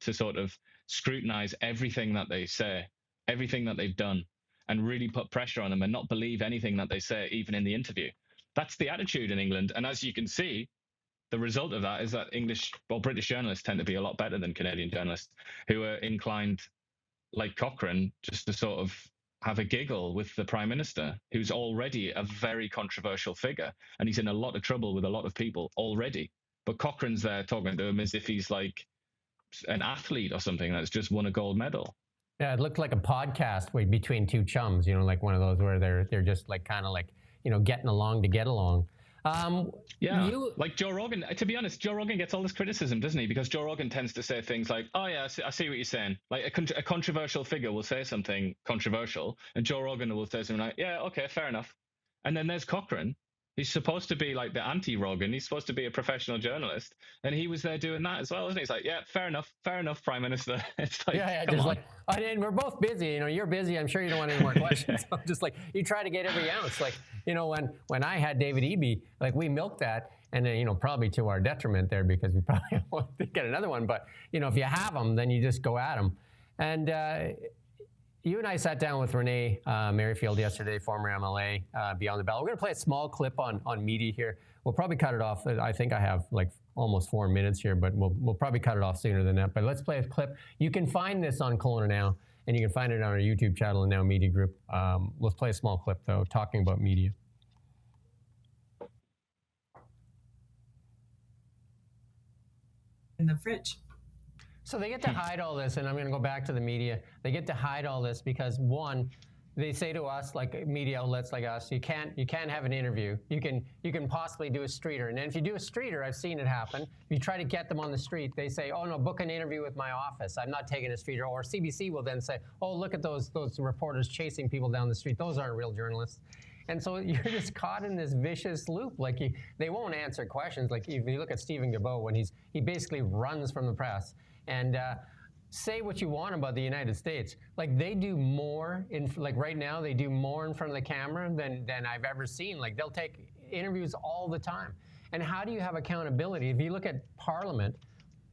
to sort of scrutinize everything that they say, everything that they've done, and really put pressure on them and not believe anything that they say, even in the interview. That's the attitude in England. And as you can see, the result of that is that British journalists tend to be a lot better than Canadian journalists, who are inclined, like Cochrane, just to sort of have a giggle with the Prime Minister, who's already a very controversial figure. And he's in a lot of trouble with a lot of people already. But Cochrane's there talking to him as if he's like an athlete or something that's just won a gold medal. Yeah, it looked like a podcast between two chums, like one of those where they're just like kind of like, getting along to get along. Like Joe Rogan. To be honest, Joe Rogan gets all this criticism, doesn't he? Because Joe Rogan tends to say things like, "Oh yeah, I see what you're saying." Like a controversial figure will say something controversial, and Joe Rogan will say something like, "Yeah, okay, fair enough." And then there's Cochrane. He's supposed to be like the anti-Rogan. He's supposed to be a professional journalist, and he was there doing that as well, isn't he? He's like, "Yeah, fair enough, Prime Minister." It's like, just like, and we're both busy. You're busy. I'm sure you don't want any more questions. So just like you try to get every ounce. Like, when I had David Eby, like we milked that, and then probably to our detriment there, because we probably want to get another one. But if you have them, then you just go at them. And you and I sat down with Renee Merrifield yesterday, former MLA, Beyond the Bell. We're going to play a small clip on media here. We'll probably cut it off. I think I have like almost 4 minutes here, but we'll probably cut it off sooner than that. But let's play a clip. You can find this on Kelowna Now, and you can find it on our YouTube channel and Now Media Group. Let's play a small clip, though, talking about media. In the fridge. So they get to hide all this, and I'm going to go back to the media. They get to hide all this because, one, they say to us, like media outlets like us, you can't have an interview. You can possibly do a streeter, and then if you do a streeter, I've seen it happen. If you try to get them on the street, they say, "Oh no, book an interview with my office. I'm not taking a streeter." Or CBC will then say, "Oh, look at those reporters chasing people down the street. Those aren't real journalists." And so you're just caught in this vicious loop. Like they won't answer questions. Like if you look at Stephen Guilbeault, when he basically runs from the press. And say what you want about the United States. Like they do more right now, they do more in front of the camera than I've ever seen. Like they'll take interviews all the time. And how do you have accountability? If you look at Parliament,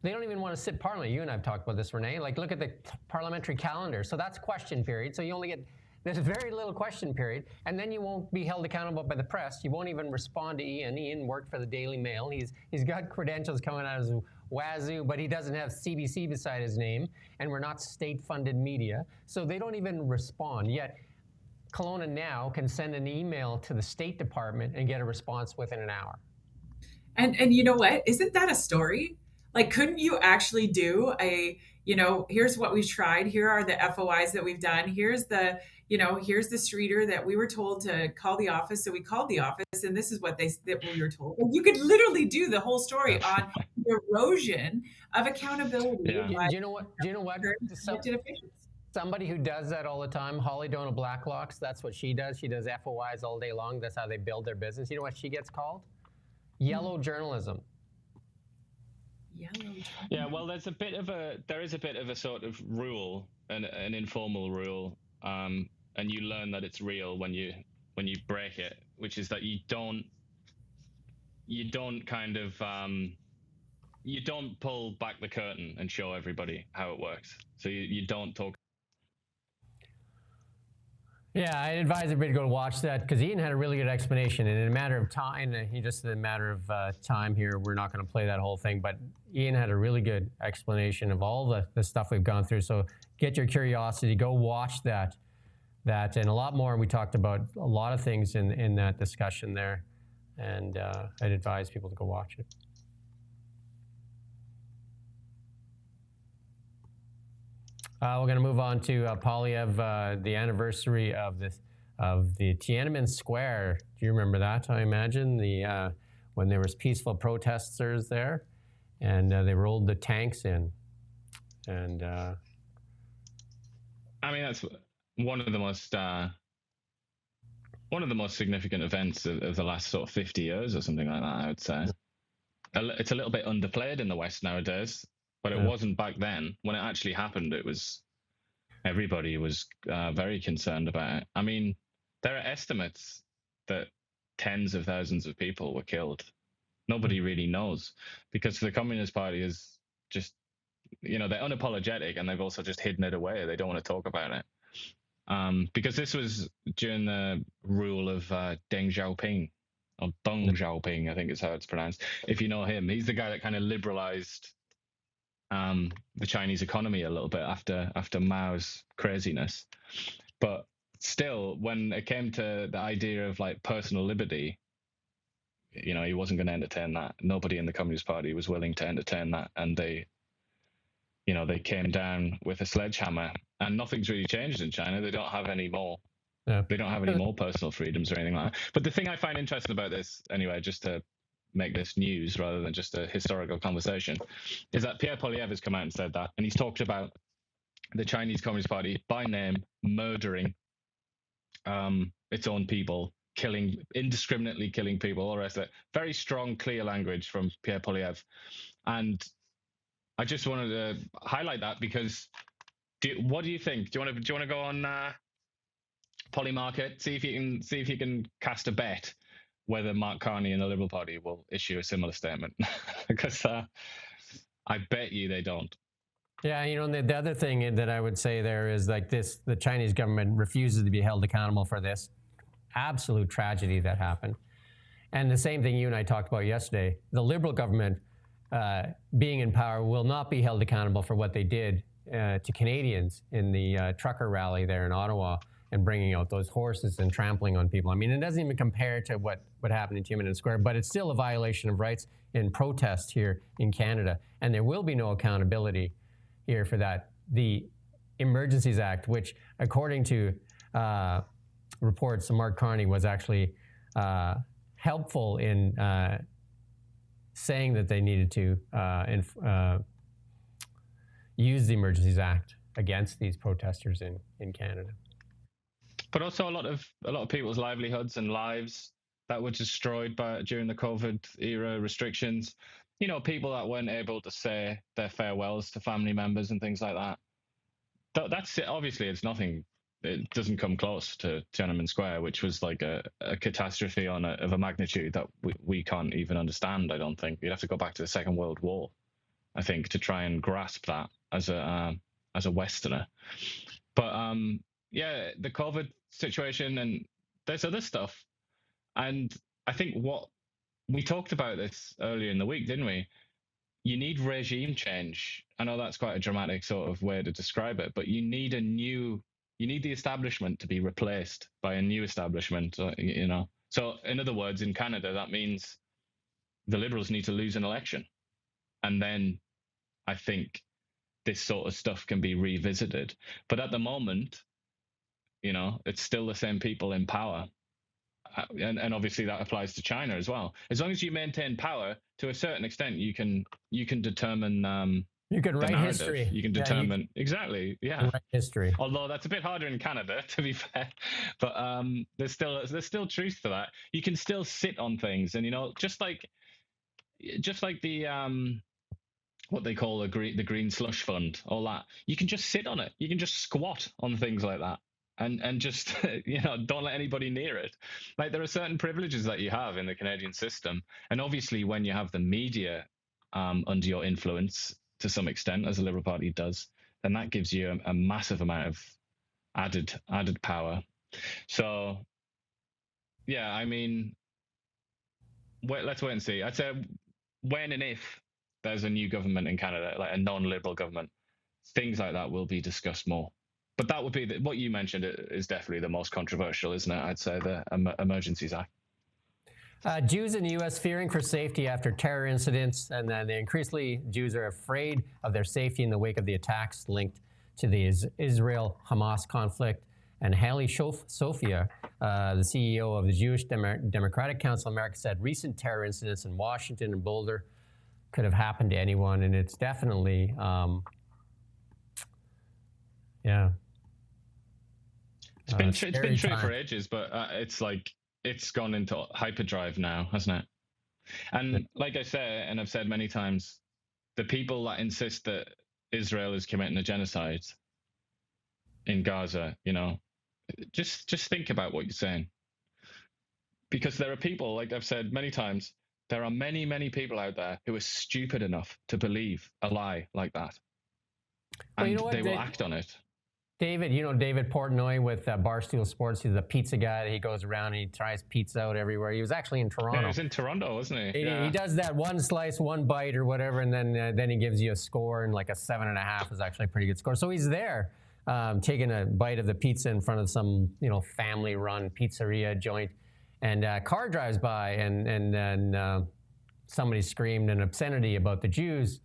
they don't even want to sit Parliament. You and I have talked about this, Renee. Like look at the parliamentary calendar. So that's question period. So you only get there's very little question period, and then you won't be held accountable by the press. You won't even respond to Ian. Ian worked for the Daily Mail. He's got credentials coming out of his wazoo, but he doesn't have CBC beside his name, and we're not state-funded media, so they don't even respond. Yet Kelowna Now can send an email to the State Department and get a response within an hour. And you know what? Isn't that a story? Like, couldn't you actually do here's what we've tried. Here are the FOIs that we've done. Here's here's the streeter that we were told to call the office. So we called the office, and this is what we were told. And you could literally do the whole story on the erosion of accountability. Yeah. Do you know what? Elected officials. Somebody who does that all the time, Holly Dona Blacklocks, that's what she does. She does FOIs all day long. That's how they build their business. You know what she gets called? Yellow journalism. Yeah, well, there is a bit of a sort of rule, an informal rule, and you learn that it's real when you break it, which is that you don't kind of you don't pull back the curtain and show everybody how it works. So you don't talk. Yeah, I advise everybody to go watch that because Iain had a really good explanation. And in a matter of time, time here, we're not going to play that whole thing. But Iain had a really good explanation of all the stuff we've gone through. So get your curiosity, go watch that, and a lot more. We talked about a lot of things in that discussion there. And I'd advise people to go watch it. We're going to move on to Polyev, the anniversary of the Tiananmen Square. Do you remember that? I imagine when there was peaceful protesters there, and they rolled the tanks in, and I mean that's one of the most significant events of the last sort of 50 years or something like that. I would say it's a little bit underplayed in the West nowadays. But it wasn't back then. When it actually happened, everybody was very concerned about it. I mean, there are estimates that tens of thousands of people were killed. Nobody really knows because the Communist Party is just, they're unapologetic and they've also just hidden it away. They don't want to talk about it. Because this was during the rule of Deng Xiaoping, or Deng Xiaoping, I think is how it's pronounced. If you know him, he's the guy that kind of liberalized the Chinese economy a little bit after Mao's craziness. But still, when it came to the idea of like personal liberty, he wasn't going to entertain that. Nobody in the Communist Party was willing to entertain that, and they came down with a sledgehammer. And nothing's really changed in China. They don't have any more. Yeah. They don't have any more personal freedoms or anything like that. But the thing I find interesting about this, anyway, just to make this news rather than just a historical conversation, is that Pierre Poilievre has come out and said that, and he's talked about the Chinese Communist Party by name murdering its own people, indiscriminately killing people, all the rest of it. Very strong, clear language from Pierre Poilievre. And I just wanted to highlight that because what do you think? Do you want to go on Polymarket, see if you can cast a bet whether Mark Carney and the Liberal Party will issue a similar statement? Because I bet you they don't. Yeah, the other thing that I would say there is like this: the Chinese government refuses to be held accountable for this absolute tragedy that happened. And the same thing you and I talked about yesterday: the Liberal government, being in power, will not be held accountable for what they did to Canadians in the trucker rally there in Ottawa, and bringing out those horses and trampling on people. I mean, it doesn't even compare to what happened in Tiananmen Square, but it's still a violation of rights in protest here in Canada. And there will be no accountability here for that. The Emergencies Act, which according to reports, Mark Carney was actually helpful in saying that they needed to use the Emergencies Act against these protesters in Canada. But also a lot of people's livelihoods and lives that were destroyed during the COVID era restrictions. People that weren't able to say their farewells to family members and things like that. That's it. Obviously, it's nothing. It doesn't come close to Tiananmen Square, which was like a catastrophe of a magnitude that we can't even understand. I don't think you'd have to go back to the Second World War, I think, to try and grasp that as a Westerner. But yeah, the COVID situation, and there's other stuff. And I think what we talked about this earlier in the week, didn't we? You need regime change. I know that's quite a dramatic sort of way to describe it, but you need the establishment to be replaced by a new establishment, So in other words, in Canada, that means the Liberals need to lose an election. And then I think this sort of stuff can be revisited. But at the moment, it's still the same people in power. And obviously that applies to China as well. As long as you maintain power to a certain extent, you can determine you can write history. You can determine exactly. Yeah, write history. Although that's a bit harder in Canada, to be fair. But there's still truth to that. You can still sit on things, and just like the what they call the green slush fund, all that. You can just sit on it. You can just squat on things like that. And just, don't let anybody near it. Like, there are certain privileges that you have in the Canadian system. And obviously, when you have the media under your influence to some extent, as the Liberal Party does, then that gives you a massive amount of added power. So, yeah, I mean, let's wait and see. I'd say when and if there's a new government in Canada, like a non-Liberal government, things like that will be discussed more. But that would be what you mentioned is definitely the most controversial, isn't it? I'd say the Emergencies Act. Jews in the U.S. fearing for safety after terror incidents, and then increasingly Jews are afraid of their safety in the wake of the attacks linked to the Israel-Hamas conflict. And Haley Sophia, the CEO of the Jewish Democratic Council of America, said recent terror incidents in Washington and Boulder could have happened to anyone, and it's definitely, yeah. It's been true for ages, but it's gone into hyperdrive now, hasn't it? And like I say, and I've said many times, the people that insist that Israel is committing a genocide in Gaza, just think about what you're saying. Because there are people, like I've said many times, there are many, many people out there who are stupid enough to believe a lie like that. And they will act on it. David, David Portnoy with Barstool Sports. He's a pizza guy. He goes around and he tries pizza out everywhere. He was actually in Toronto. Yeah, he was in Toronto, wasn't he? He does that one slice, one bite or whatever, and then he gives you a score, and like a 7.5 is actually a pretty good score. So he's there taking a bite of the pizza in front of some family-run pizzeria joint, and a car drives by, and then somebody screamed an obscenity about the Jews,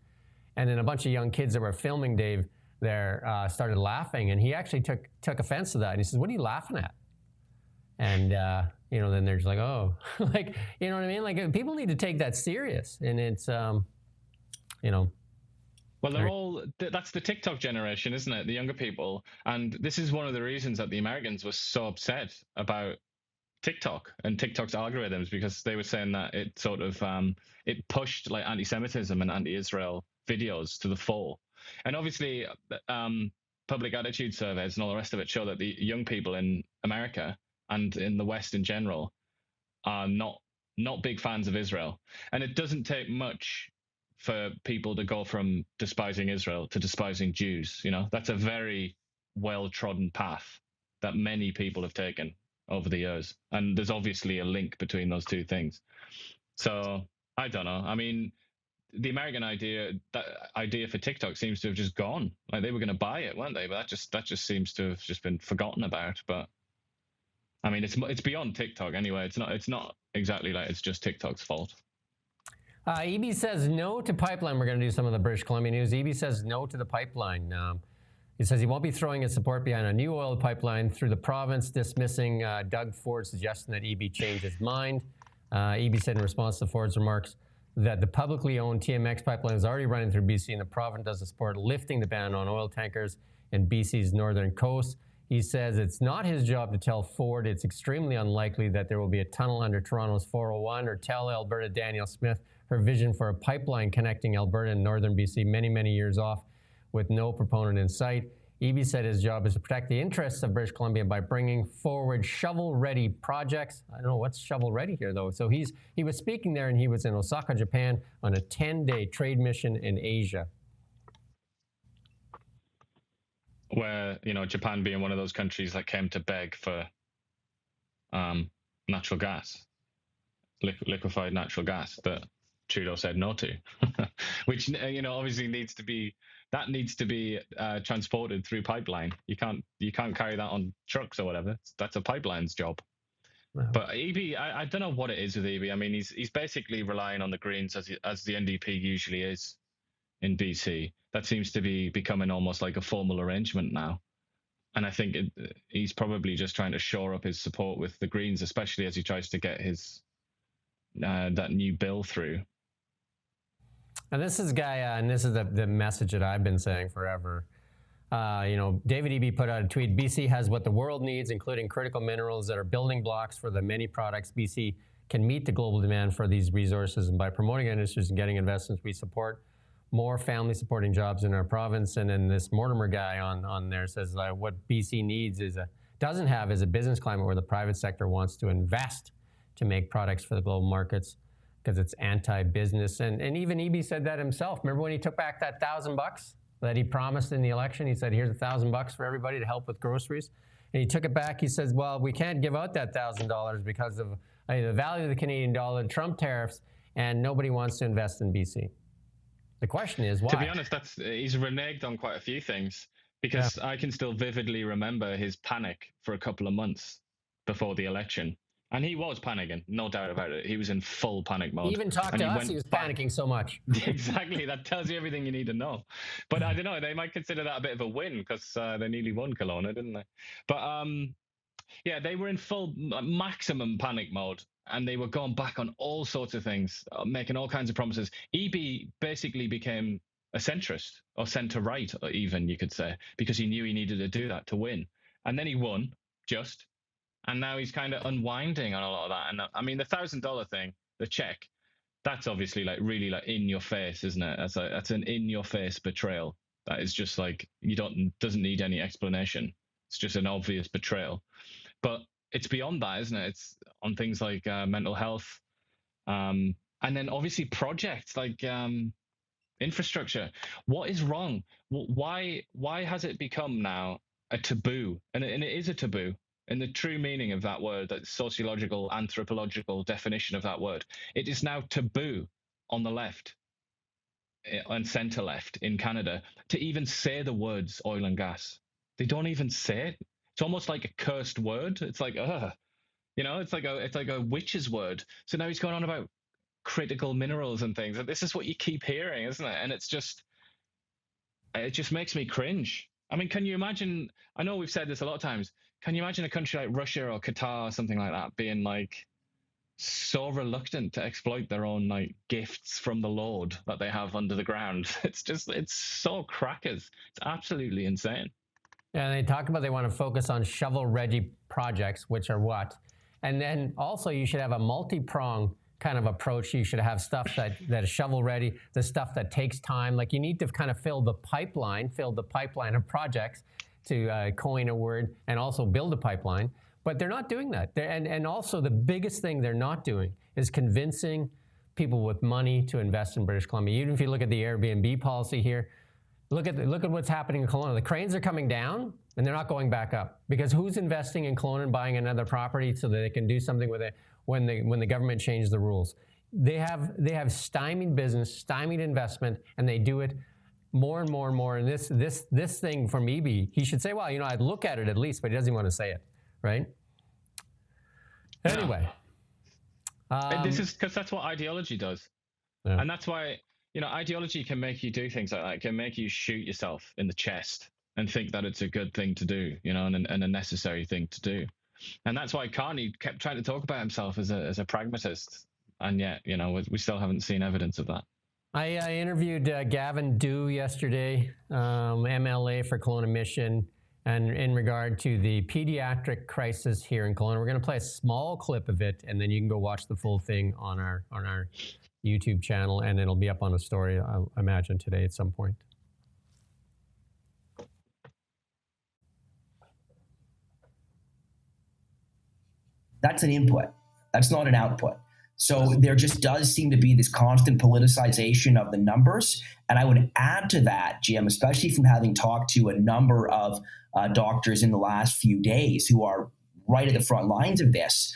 and then a bunch of young kids that were filming Dave there started laughing, and he actually took offense to that, and he says, "What are you laughing at?" And then they're just like, "Oh," like, you know what I mean? Like, people need to take that serious, and it's Well, they're all, that's the TikTok generation, isn't it? The younger people. And this is one of the reasons that the Americans were so upset about TikTok and TikTok's algorithms, because they were saying that it sort of, it pushed like anti-Semitism and anti-Israel videos to the fore. And obviously, public attitude surveys and all the rest of it show that the young people in America and in the West in general are not big fans of Israel. And it doesn't take much for people to go from despising Israel to despising Jews. That's a very well-trodden path that many people have taken over the years. And there's obviously a link between those two things. So I don't know. I mean, the American idea for TikTok seems to have just gone. Like, they were going to buy it, weren't they? But that just seems to have just been forgotten about. But I mean, it's beyond TikTok anyway. It's not exactly like it's just TikTok's fault. EB says no to pipeline. We're going to do some of the British Columbia news. EB says no to the pipeline. He says he won't be throwing his support behind a new oil pipeline through the province, dismissing Doug Ford's suggestion that EB change his mind. EB said in response to Ford's remarks that the publicly owned TMX pipeline is already running through BC, and the province doesn't support lifting the ban on oil tankers in BC's northern coast. He says it's not his job to tell Ford it's extremely unlikely that there will be a tunnel under Toronto's 401, or tell Alberta Danielle Smith her vision for a pipeline connecting Alberta and northern BC many, many years off with no proponent in sight. EB said his job is to protect the interests of British Columbia by bringing forward shovel-ready projects. I don't know what's shovel-ready here, though. So he was speaking there, and he was in Osaka, Japan, on a 10-day trade mission in Asia. Where, Japan being one of those countries that came to beg for natural gas, liquefied natural gas, that Trudeau said no to, which, obviously needs to be transported through pipeline. You can't carry that on trucks or whatever. That's a pipeline's job. No. But EB, I don't know what it is with EB. I mean, he's basically relying on the Greens as the NDP usually is in BC. That seems to be becoming almost like a formal arrangement now. And I think he's probably just trying to shore up his support with the Greens, especially as he tries to get his that new bill through. And this is and this is the message that I've been saying forever. David Eby put out a tweet. BC has what the world needs, including critical minerals that are building blocks for the many products BC can meet the global demand for these resources. And by promoting industries and getting investments, we support more family supporting jobs in our province. And then this Mortimer guy on there says what BC needs doesn't have is a business climate where the private sector wants to invest to make products for the global markets, because it's anti-business. And even Eby said that himself. Remember when he took back that $1,000 that he promised in the election? He said, here's $1,000 for everybody to help with groceries. And he took it back. He says, well, we can't give out that $1,000 because of the value of the Canadian dollar, Trump tariffs, and nobody wants to invest in BC. The question is why? To be honest, he's reneged on quite a few things, because I can still vividly remember his panic for a couple of months before the election. And he was panicking, no doubt about it. He was in full panic mode. He even talked to us, he was panicking so much. Exactly, that tells you everything you need to know. But I don't know, they might consider that a bit of a win, because they nearly won Kelowna, didn't they? But they were in full maximum panic mode, and they were going back on all sorts of things, making all kinds of promises. Eby basically became a centrist, or centre-right even, you could say, because he knew he needed to do that to win. And then he won, and now he's kind of unwinding on a lot of that. And I mean, the $1,000 thing, the check, that's obviously really in your face, isn't it? That's an in your face betrayal. That is just like, doesn't need any explanation. It's just an obvious betrayal. But it's beyond that, isn't it? It's on things like mental health, and then obviously projects like infrastructure. What is wrong? Why has it become now a taboo? And it is a taboo. In the true meaning of that word, that sociological, anthropological definition of that word, it is now taboo on the left and centre left in Canada to even say the words oil and gas. They don't even say it. It's almost like a cursed word. It's like, it's like a witch's word. So now he's going on about critical minerals and things. And this is what you keep hearing, isn't it? And it just makes me cringe. I mean, can you imagine? I know we've said this a lot of times. Can you imagine a country like Russia or Qatar or something like that being like so reluctant to exploit their own like gifts from the Lord that they have under the ground? It's so crackers. It's absolutely insane. Yeah, they talk about they want to focus on shovel-ready projects, which are what? And then also you should have a multi-pronged kind of approach. You should have stuff that is shovel-ready, the stuff that takes time. Like you need to kind of fill the pipeline of projects, to coin a word, and also build a pipeline. But they're not doing that. And also the biggest thing they're not doing is convincing people with money to invest in British Columbia. Even if you look at the Airbnb policy here, look at what's happening in Kelowna. The cranes are coming down and they're not going back up, because who's investing in Kelowna and buying another property so that they can do something with it when the government changed the rules? They have stymied business, stymied investment, and they do it more and more and more. And this thing from Eby, he should say, well, I'd look at it at least, but he doesn't want to say it, right? Anyway. This is because that's what ideology does. Yeah. And that's why, ideology can make you do things like that. It can make you shoot yourself in the chest and think that it's a good thing to do, and a necessary thing to do. And that's why Carney kept trying to talk about himself as a pragmatist. And yet, we still haven't seen evidence of that. I interviewed Gavin Dew yesterday, MLA for Kelowna Mission, and in regard to the pediatric crisis here in Kelowna. We're going to play a small clip of it, and then you can go watch the full thing on our YouTube channel, and it'll be up on a story, I imagine, today at some point. That's an input. That's not an output. So there just does seem to be this constant politicization of the numbers. And I would add to that, Jim, especially from having talked to a number of doctors in the last few days who are right at the front lines of this,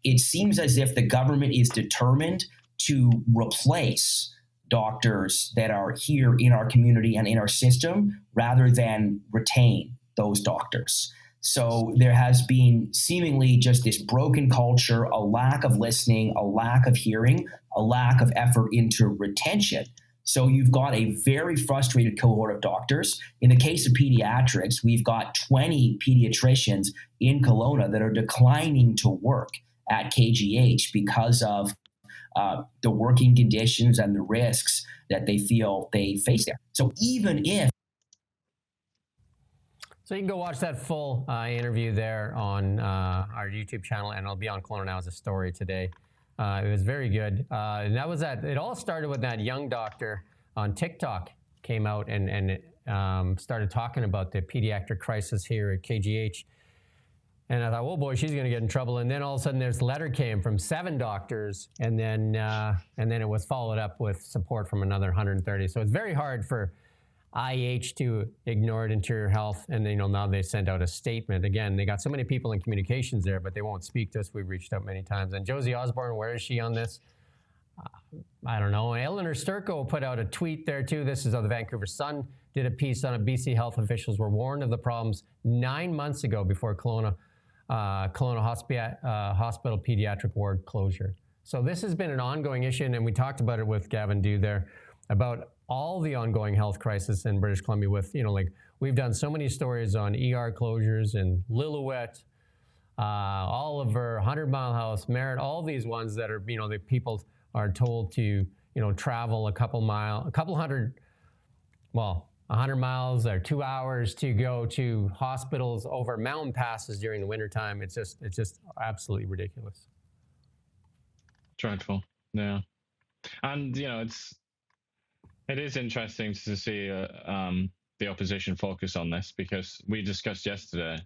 it seems as if the government is determined to replace doctors that are here in our community and in our system rather than retain those doctors. So there has been seemingly just this broken culture, a lack of listening, a lack of hearing, a lack of effort into retention. So you've got a very frustrated cohort of doctors. In the case of pediatrics, we've got 20 pediatricians in Kelowna that are declining to work at KGH because of the working conditions and the risks that they feel they face there. So even if So you can go watch that full interview there on our YouTube channel, and it'll be on Kelowna Now as a story today. It was very good. And that was that. It all started with that young doctor on TikTok came out and started talking about the pediatric crisis here at KGH. And I thought, oh boy, she's going to get in trouble. And then all of a sudden, this letter came from 7 doctors, and then it was followed up with support from another 130. So it's very hard for IH to ignore it, interior health, and now they sent out a statement. Again, they got so many people in communications there, but they won't speak to us. We've reached out many times. And Josie Osborne, where is she on this? I don't know. Eleanor Sturko put out a tweet there too. This is how the Vancouver Sun did a piece on it. BC health officials were warned of the problems 9 months ago before Kelowna Hospital pediatric ward closure. So this has been an ongoing issue, and we talked about it with Gavin Dew there about all the ongoing health crisis in British Columbia with, we've done so many stories on ER closures in Lillooet, Oliver, 100 Mile House, Merritt, all these ones that are, the people are told to, travel a couple 100 miles or 2 hours to go to hospitals over mountain passes during the wintertime. It's just absolutely ridiculous. Dreadful. Yeah. And, it is interesting to see the opposition focus on this, because we discussed yesterday,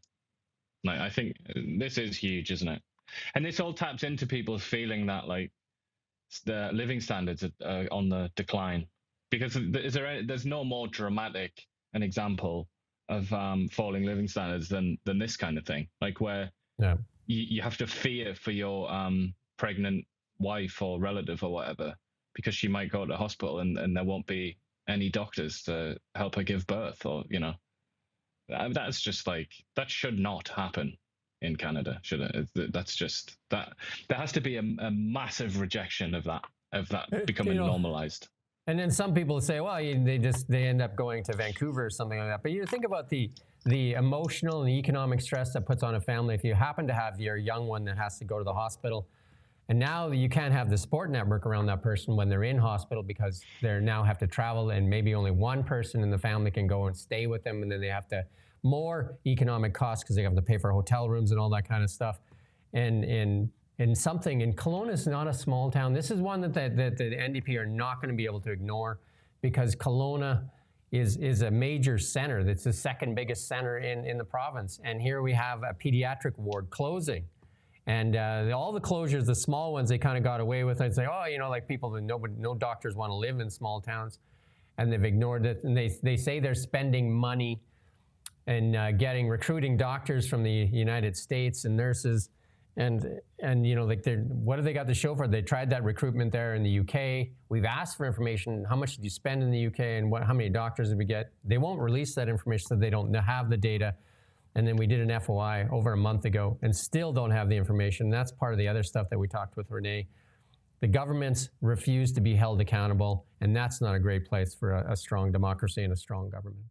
I think this is huge, isn't it? And this all taps into people feeling that the living standards are on the decline, because there's no more dramatic an example of falling living standards than this kind of thing, where you have to fear for your pregnant wife or relative or whatever, because she might go to hospital and there won't be any doctors to help her give birth, or, that's just that should not happen in Canada, should it? That's just that there has to be a massive rejection of that becoming normalized. And then some people say, well, they end up going to Vancouver or something like that. But you think about the emotional and the economic stress that puts on a family if you happen to have your young one that has to go to the hospital. And now you can't have the support network around that person when they're in hospital, because they now have to travel, and maybe only one person in the family can go and stay with them. And then they have to more economic costs because they have to pay for hotel rooms and all that kind of stuff. And Kelowna is not a small town. This is one that the NDP are not going to be able to ignore, because Kelowna is a major center. That's the second biggest center in the province. And here we have a pediatric ward closing. And all the closures, the small ones, they kind of got away with. I'd say, people that no doctors want to live in small towns, and they've ignored it. And they say they're spending money and recruiting doctors from the United States and nurses, and what have they got to show for it? They tried that recruitment there in the UK. We've asked for information. How much did you spend in the UK, and how many doctors did we get? They won't release that information, so they don't have the data. And then we did an FOI over a month ago and still don't have the information. That's part of the other stuff that we talked with Renee. The governments refuse to be held accountable, and that's not a great place for a strong democracy and a strong government.